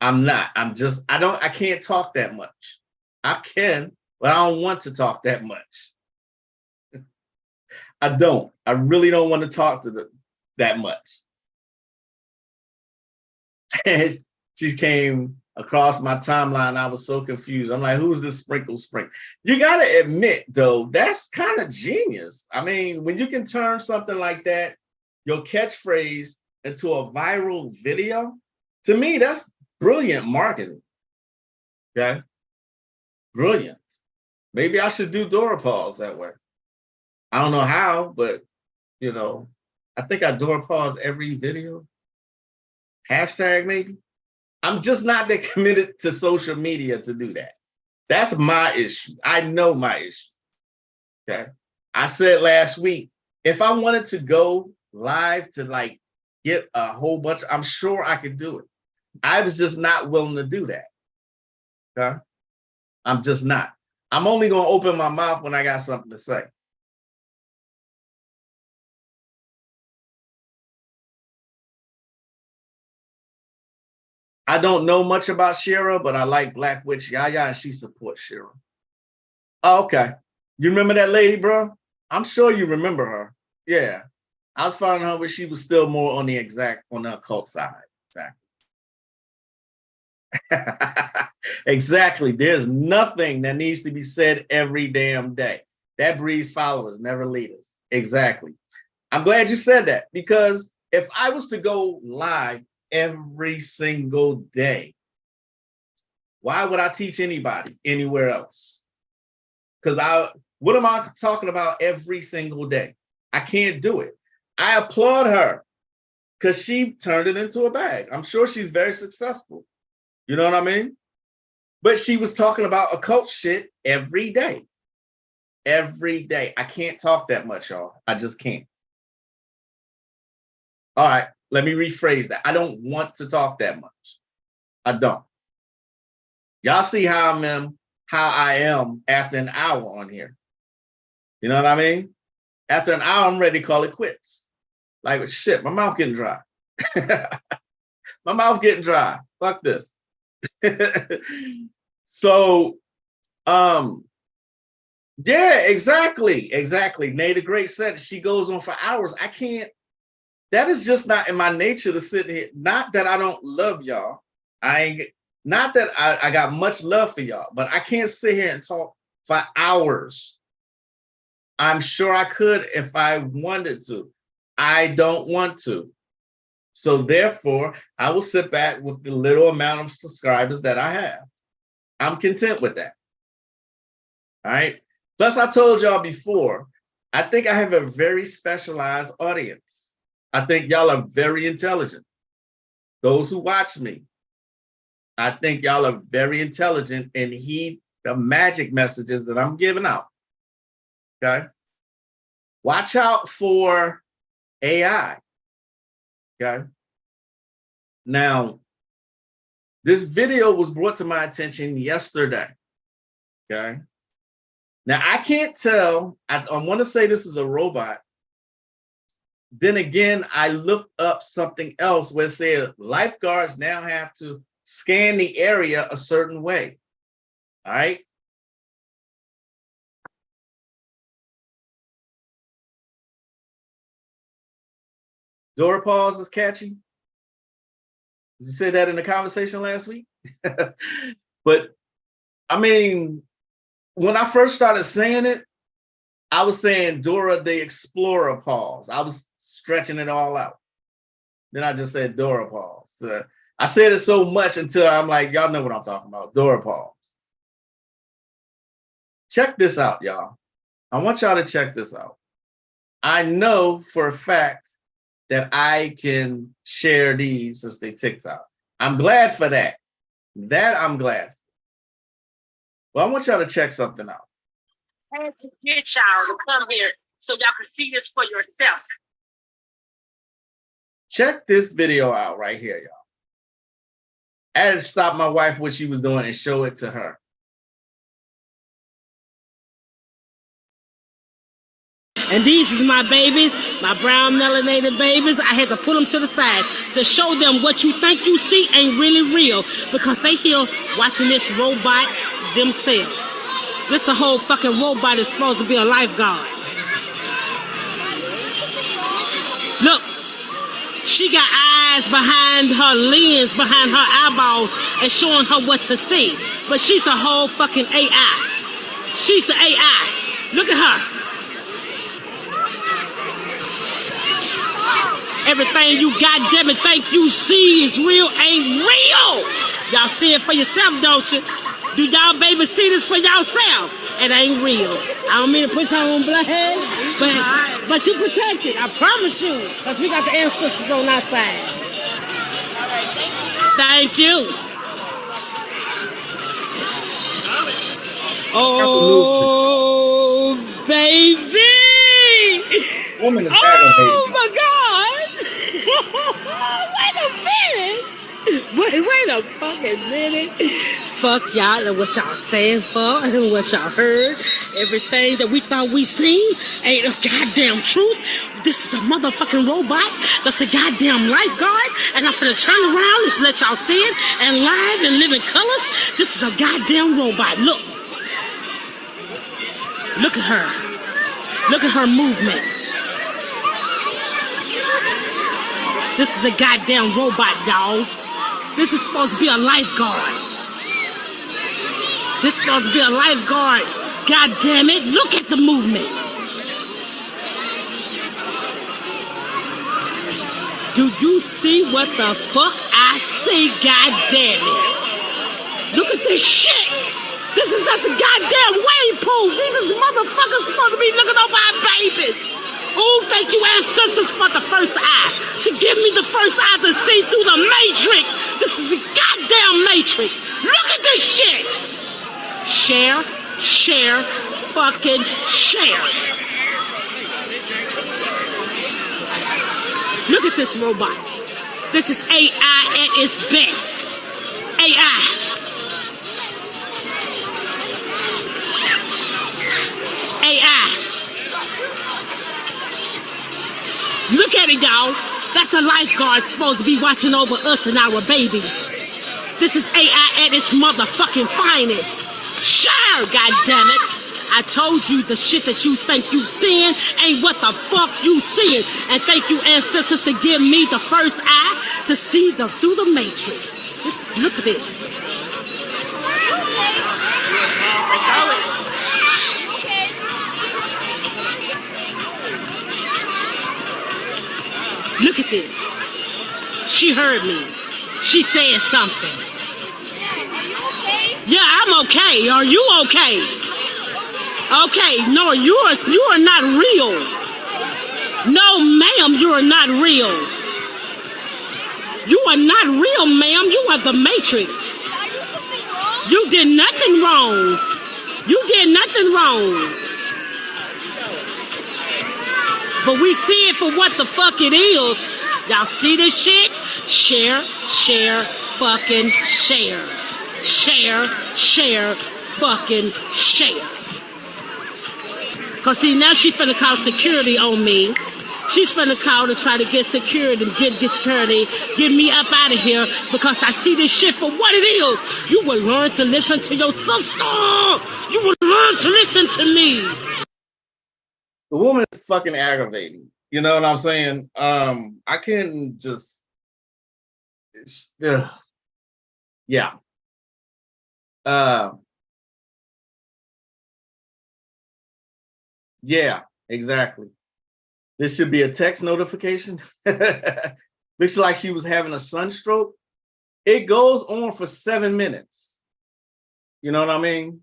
I'm not. I can't talk that much. I can, but I don't want to talk that much. I don't. I really don't want to talk that much. She came across my timeline. I was so confused. I'm like, who's this sprinkle? You got to admit, though, that's kind of genius. I mean, when you can turn something like that, your catchphrase, into a viral video, to me, that's brilliant marketing. Okay? Brilliant. Maybe I should do Dora Pause that way. I don't know how, but, you know, I think I Dora Pause every video. Hashtag maybe. I'm just not that committed to social media to do that. That's my issue. I know my issue. Okay. I said last week, if I wanted to go live to like get a whole bunch, I'm sure I could do it. I was just not willing to do that. Okay. I'm just not. I'm only going to open my mouth when I got something to say. I don't know much about Shira, but I like Black Witch Yaya, and she supports Shira. Oh, okay. You remember that lady, bro? I'm sure you remember her. Yeah. I was finding her when she was still more on the occult side. Exactly. Exactly. There's nothing that needs to be said every damn day. That breeds followers, never leaders. Exactly. I'm glad you said that, because if I was to go live every single day, why would I teach anybody anywhere else? Because what am I talking about every single day? I can't do it. I applaud her because she turned it into a bag. I'm sure she's very successful. You know what I mean? But she was talking about occult shit every day. Every day. I can't talk that much, y'all. I just can't. All right, let me rephrase that. I don't want to talk that much. I don't. Y'all see how I am after an hour on here. You know what I mean? After an hour, I'm ready to call it quits. Like, shit, my mouth getting dry. My mouth getting dry. Fuck this. So, yeah, exactly. Nate the Great said she goes on for hours. I can't. That is just not in my nature to sit here. Not that I don't love y'all. Not that I got much love for y'all, but I can't sit here and talk for hours. I'm sure I could if I wanted to. I don't want to. So therefore, I will sit back with the little amount of subscribers that I have. I'm content with that. All right. Plus, I told y'all before, I think I have a very specialized audience. I think y'all are very intelligent. Those who watch me, I think y'all are very intelligent and heed the magic messages that I'm giving out. Okay. Watch out for AI. Okay. Now, this video was brought to my attention yesterday. Okay. Now, I can't tell. I want to say this is a robot. Then again, I looked up something else where it said lifeguards now have to scan the area a certain way. All right. Dora pause is catchy. Did you say that in the conversation last week? But I mean, when I first started saying it, I was saying Dora the Explorer pause. I was stretching it all out. Then I just said Dora pause. I said it so much until I'm like, y'all know what I'm talking about. Dora pause. Check this out, y'all. I want y'all to check this out. I know for a fact that I can share these as they TikTok. I'm glad for that. I'm glad for. Well, I want y'all to check something out. I had to get y'all to come here so y'all can see this for yourself. Check this video out right here, y'all. I had to stop my wife what she was doing and show it to her. And these is my babies, my brown melanated babies. I had to put them to the side to show them what you think you see ain't really real, because they here watching this robot themselves. This a whole fucking robot is supposed to be a lifeguard. Look, she got eyes behind her lens, behind her eyeballs, and showing her what to see. But she's a whole fucking AI. She's the AI. Look at her. Everything you goddamn it think you see is real ain't real. Y'all see it for yourself, don't you? Do y'all baby see this for yourself? It ain't real. I don't mean to put y'all on blast, but you protected. I promise you, because we got the ancestors on our side. All right, thank you. Oh, baby. Woman is oh my God! Wait a fucking minute. Fuck y'all and what y'all stand for and what y'all heard. Everything that we thought we seen ain't a goddamn truth. This is a motherfucking robot that's a goddamn lifeguard, and I'm finna turn around and let y'all see it and live and live in colors. This is a goddamn robot. Look. Look at her. Look at her movement. This is a goddamn robot, y'all. This is supposed to be a lifeguard. This is supposed to be a lifeguard. God damn it. Look at the movement. Do you see what the fuck I see? God damn it. Look at this shit. This is at the goddamn wave pool. These motherfuckers supposed to be looking over our babies. Oh, thank you, ancestors, for the first eye. To give me the first eye to see through the matrix. This is a goddamn matrix. Look at this shit. Share, share, fucking share. Look at this robot. This is AI at its best. AI. AI. Look at it, y'all. That's a lifeguard supposed to be watching over us and our babies. This is AI at its motherfucking finest. Sure, goddammit. I told you the shit that you think you seeing ain't what the fuck you seeing. And thank you, ancestors, to give me the first eye to see through the matrix. Look at this. Look at this. She heard me. She said something. Yeah, I'm okay. Are you okay? Okay, no, you are not real. No, ma'am, you are not real. You are not real, ma'am. You are the Matrix. You did nothing wrong. You did nothing wrong. But we see it for what the fuck it is. Y'all see this shit? Share, share, fucking share. Share, share, fucking share. Cause see, now she finna call security on me. She's finna call to try to get security, get security, get me up out of here because I see this shit for what it is. You will learn to listen to your sister. You will learn to listen to me. The woman is fucking aggravating. You know what I'm saying? I can't just, yeah. Yeah, exactly. This should be a text notification. Looks like she was having a sunstroke. It goes on for 7 minutes. You know what I mean?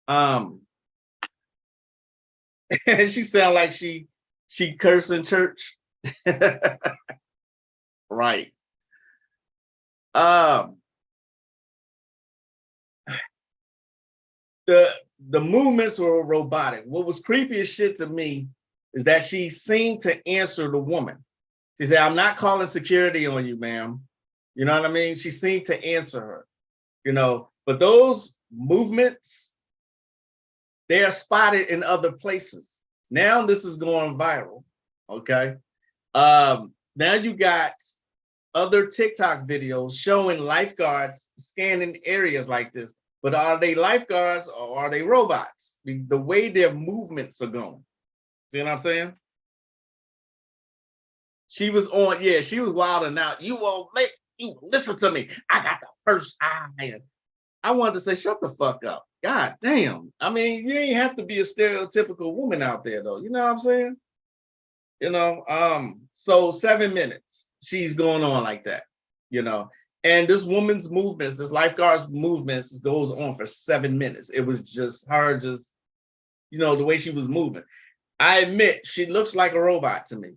And she sound like she cursed in church. Right. The movements were robotic. What was creepy as shit to me is that she seemed to answer the woman. She said, "I'm not calling security on you, ma'am." You know what I mean? She seemed to answer her, you know, but those movements, they are spotted in other places. Now this is going viral, okay? Now you got other TikTok videos showing lifeguards scanning areas like this. But are they lifeguards or are they robots? The way their movements are going. See what I'm saying? She was on, yeah, she was wilding out. You listen to me. I got the first eye. And I wanted to say, shut the fuck up. God damn. I mean, you ain't have to be a stereotypical woman out there though. You know what I'm saying? You know, so 7 minutes, she's going on like that, you know. And this woman's movements, this lifeguard's movements goes on for 7 minutes. It was just her, you know, the way she was moving. I admit she looks like a robot to me,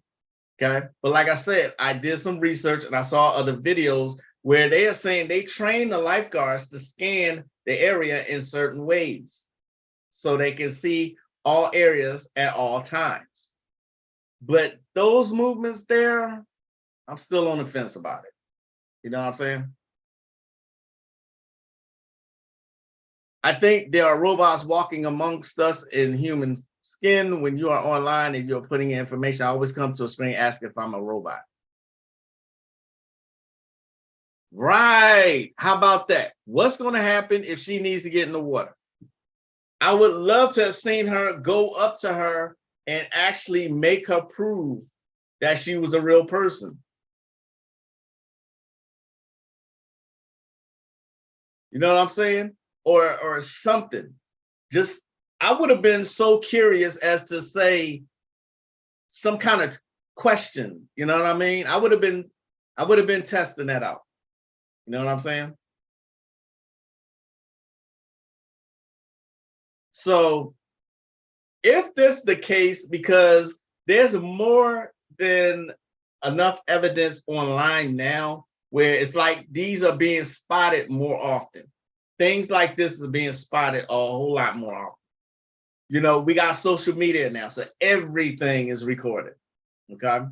okay? But like I said, I did some research and I saw other videos where they are saying they train the lifeguards to scan the area in certain ways so they can see all areas at all times. But those movements there, I'm still on the fence about it. You know what I'm saying? I think there are robots walking amongst us in human skin. When you are online and you're putting in information, I always come to a screen asking if I'm a robot. Right. How about that? What's going to happen if she needs to get in the water? I would love to have seen her go up to her and actually make her prove that she was a real person. You know what I'm saying? Or something. Just, I would have been so curious as to say some kind of question. You know what I mean? I would have been testing that out. You know what I'm saying? So if this the case, because there's more than enough evidence online now where it's like these are being spotted more often. Things like this are being spotted a whole lot more often. You know, we got social media now, so everything is recorded. Okay.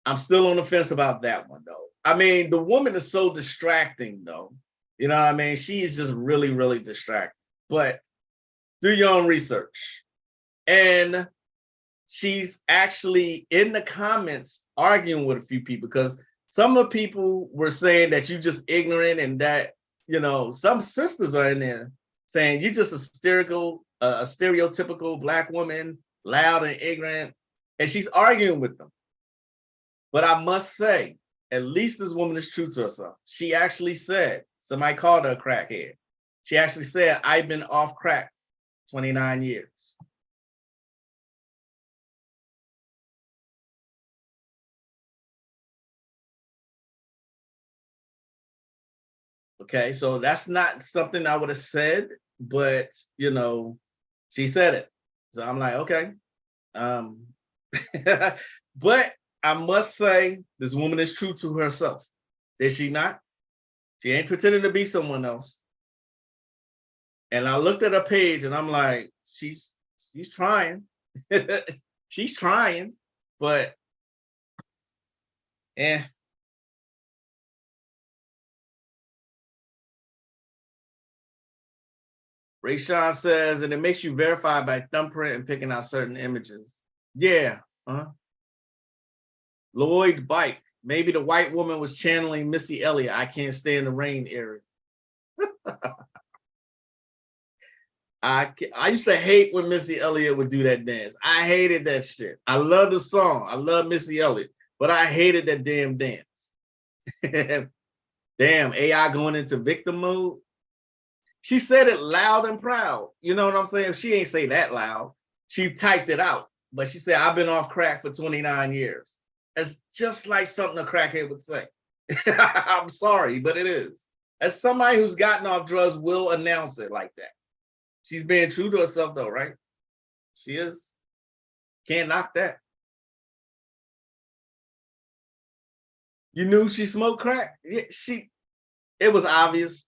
I'm still on the fence about that one, though. I mean, the woman is so distracting, though. You know what I mean? She is just really, really distracting. But do your own research. And she's actually in the comments arguing with a few people, because some of the people were saying that you just ignorant, and that, you know, some sisters are in there saying you're just a stereotypical Black woman, loud and ignorant. And she's arguing with them. But I must say, at least this woman is true to herself. She actually said, somebody called her a crackhead. She actually said, I've been off crack 29 years. Okay, so that's not something I would have said, but, you know, she said it. So I'm like, okay. But I must say, this woman is true to herself. Is she not? She ain't pretending to be someone else. And I looked at her page and I'm like, she's trying. She's trying, but Ray Sean says, and it makes you verify by thumbprint and picking out certain images. Yeah. Lloyd Bike. Maybe the white woman was channeling Missy Elliott. I can't stay in the rain area. I used to hate when Missy Elliott would do that dance. I hated that shit. I love the song. I love Missy Elliott, but I hated that damn dance. Damn, AI going into victim mode. She said it loud and proud. You know what I'm saying? She ain't say that loud. She typed it out, but she said, I've been off crack for 29 years. It's just like something a crackhead would say. I'm sorry, but it is. As somebody who's gotten off drugs will announce it like that. She's being true to herself, though, right? She is. Can't knock that. You knew she smoked crack? Yeah, it was obvious.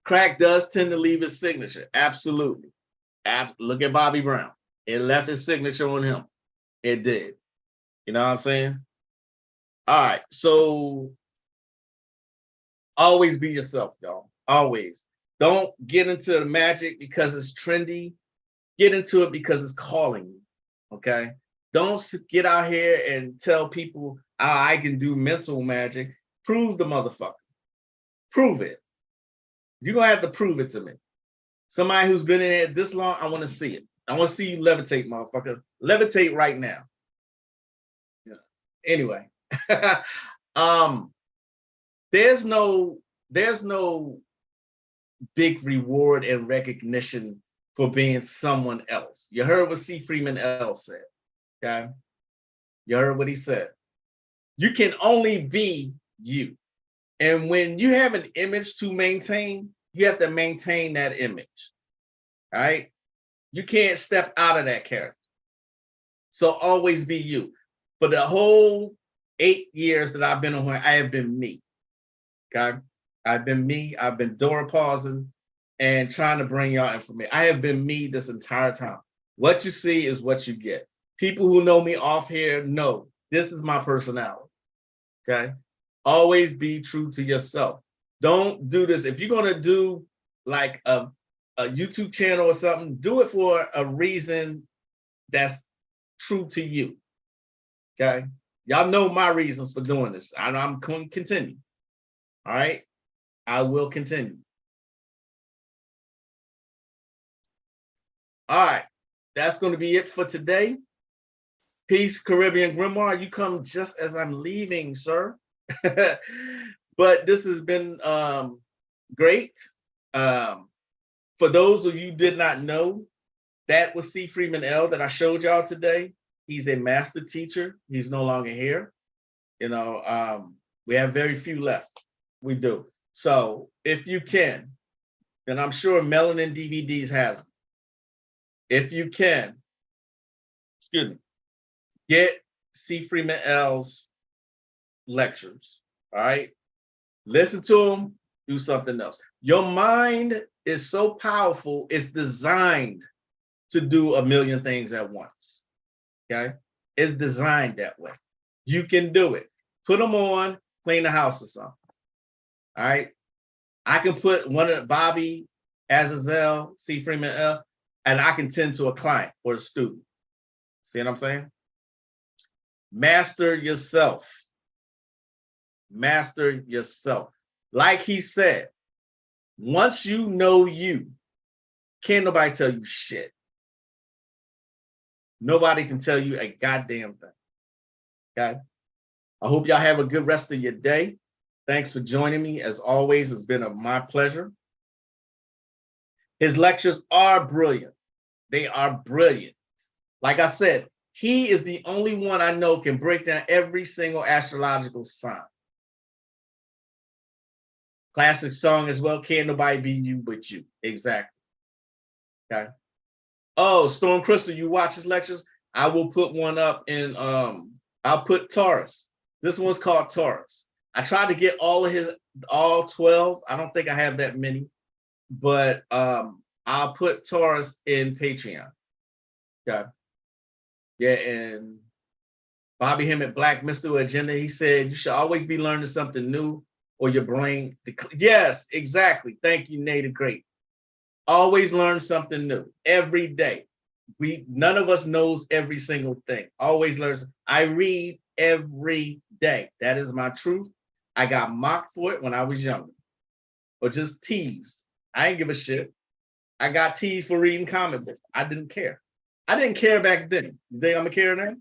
Crack does tend to leave his signature. Absolutely. Look at Bobby Brown. It left his signature on him. It did. You know what I'm saying? All right. So always be yourself, y'all. Always. Don't get into the magic because it's trendy. Get into it because it's calling you. Okay? Don't get out here and tell people, I can do mental magic. Prove the motherfucker. Prove it. You're going to have to prove it to me. Somebody who's been in it this long, I want to see it. I want to see you levitate, motherfucker. Levitate right now. Yeah. Anyway. There's no big reward and recognition for being someone else. You heard what C. Freeman L said. Okay. You heard what he said. You can only be you. And when you have an image to maintain, you have to maintain that image. All right. You can't step out of that character. So always be you. For the whole 8 years that I've been on here, I have been me. Okay. I've been me. I've been door pausing and trying to bring y'all information. I have been me this entire time. What you see is what you get. People who know me off here know this is my personality. Okay. Always be true to yourself. Don't do this. If you're going to do like a YouTube channel or something, do it for a reason that's true to you. Okay. Y'all know my reasons for doing this. I'm going to continue. All right. I will continue. All right. That's going to be it for today. Peace, Caribbean Grimoire. You come just as I'm leaving, sir. But this has been great. For those of you who did not know, that was C. Freeman L. that I showed y'all today. He's a master teacher. He's no longer here. You know, we have very few left. We do. So if you can, and I'm sure Melanin DVDs has them. If you can, excuse me, get C. Freeman L's lectures. All right. Listen to them, do something else. Your mind is so powerful, it's designed to do a million things at once. Okay. It's designed that way. You can do it. Put them on, clean the house or something. All right. I can put one of Bobby, Azazel, C. Freeman L, and I can tend to a client or a student. See what I'm saying? Master yourself. Master yourself. Like he said, once you know you, can't nobody tell you shit. Nobody can tell you a goddamn thing. Okay? I hope y'all have a good rest of your day. Thanks for joining me. As always, it's been my pleasure. His lectures are brilliant. They are brilliant. Like I said, he is the only one I know can break down every single astrological sign. Classic song as well. Can't nobody be you but you. Exactly. Okay. Oh, Storm Crystal, you watch his lectures? I will put one up in I'll put Taurus. This one's called Taurus. I tried to get all 12. I don't think I have that many, but I'll put Taurus in Patreon. Okay. Yeah, and Bobby Him at Black Mystical Agenda, he said you should always be learning something new or your brain. Yes, exactly. Thank you, Native Great. Always learn something new every day. None of us knows every single thing. Always learn. I read every day. That is my truth. I got mocked for it when I was younger, or just teased. I didn't give a shit. I got teased for reading comic books. I didn't care. I didn't care back then. You think I'm a care now?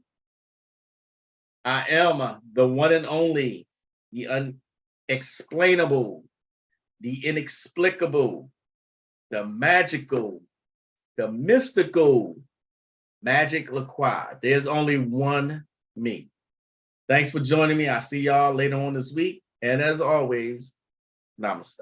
I am the one and only, the unexplainable, the inexplicable, the magical, the mystical, Magick LaCroix. There's only one me. Thanks for joining me. I'll see y'all later on this week. And as always, namaste.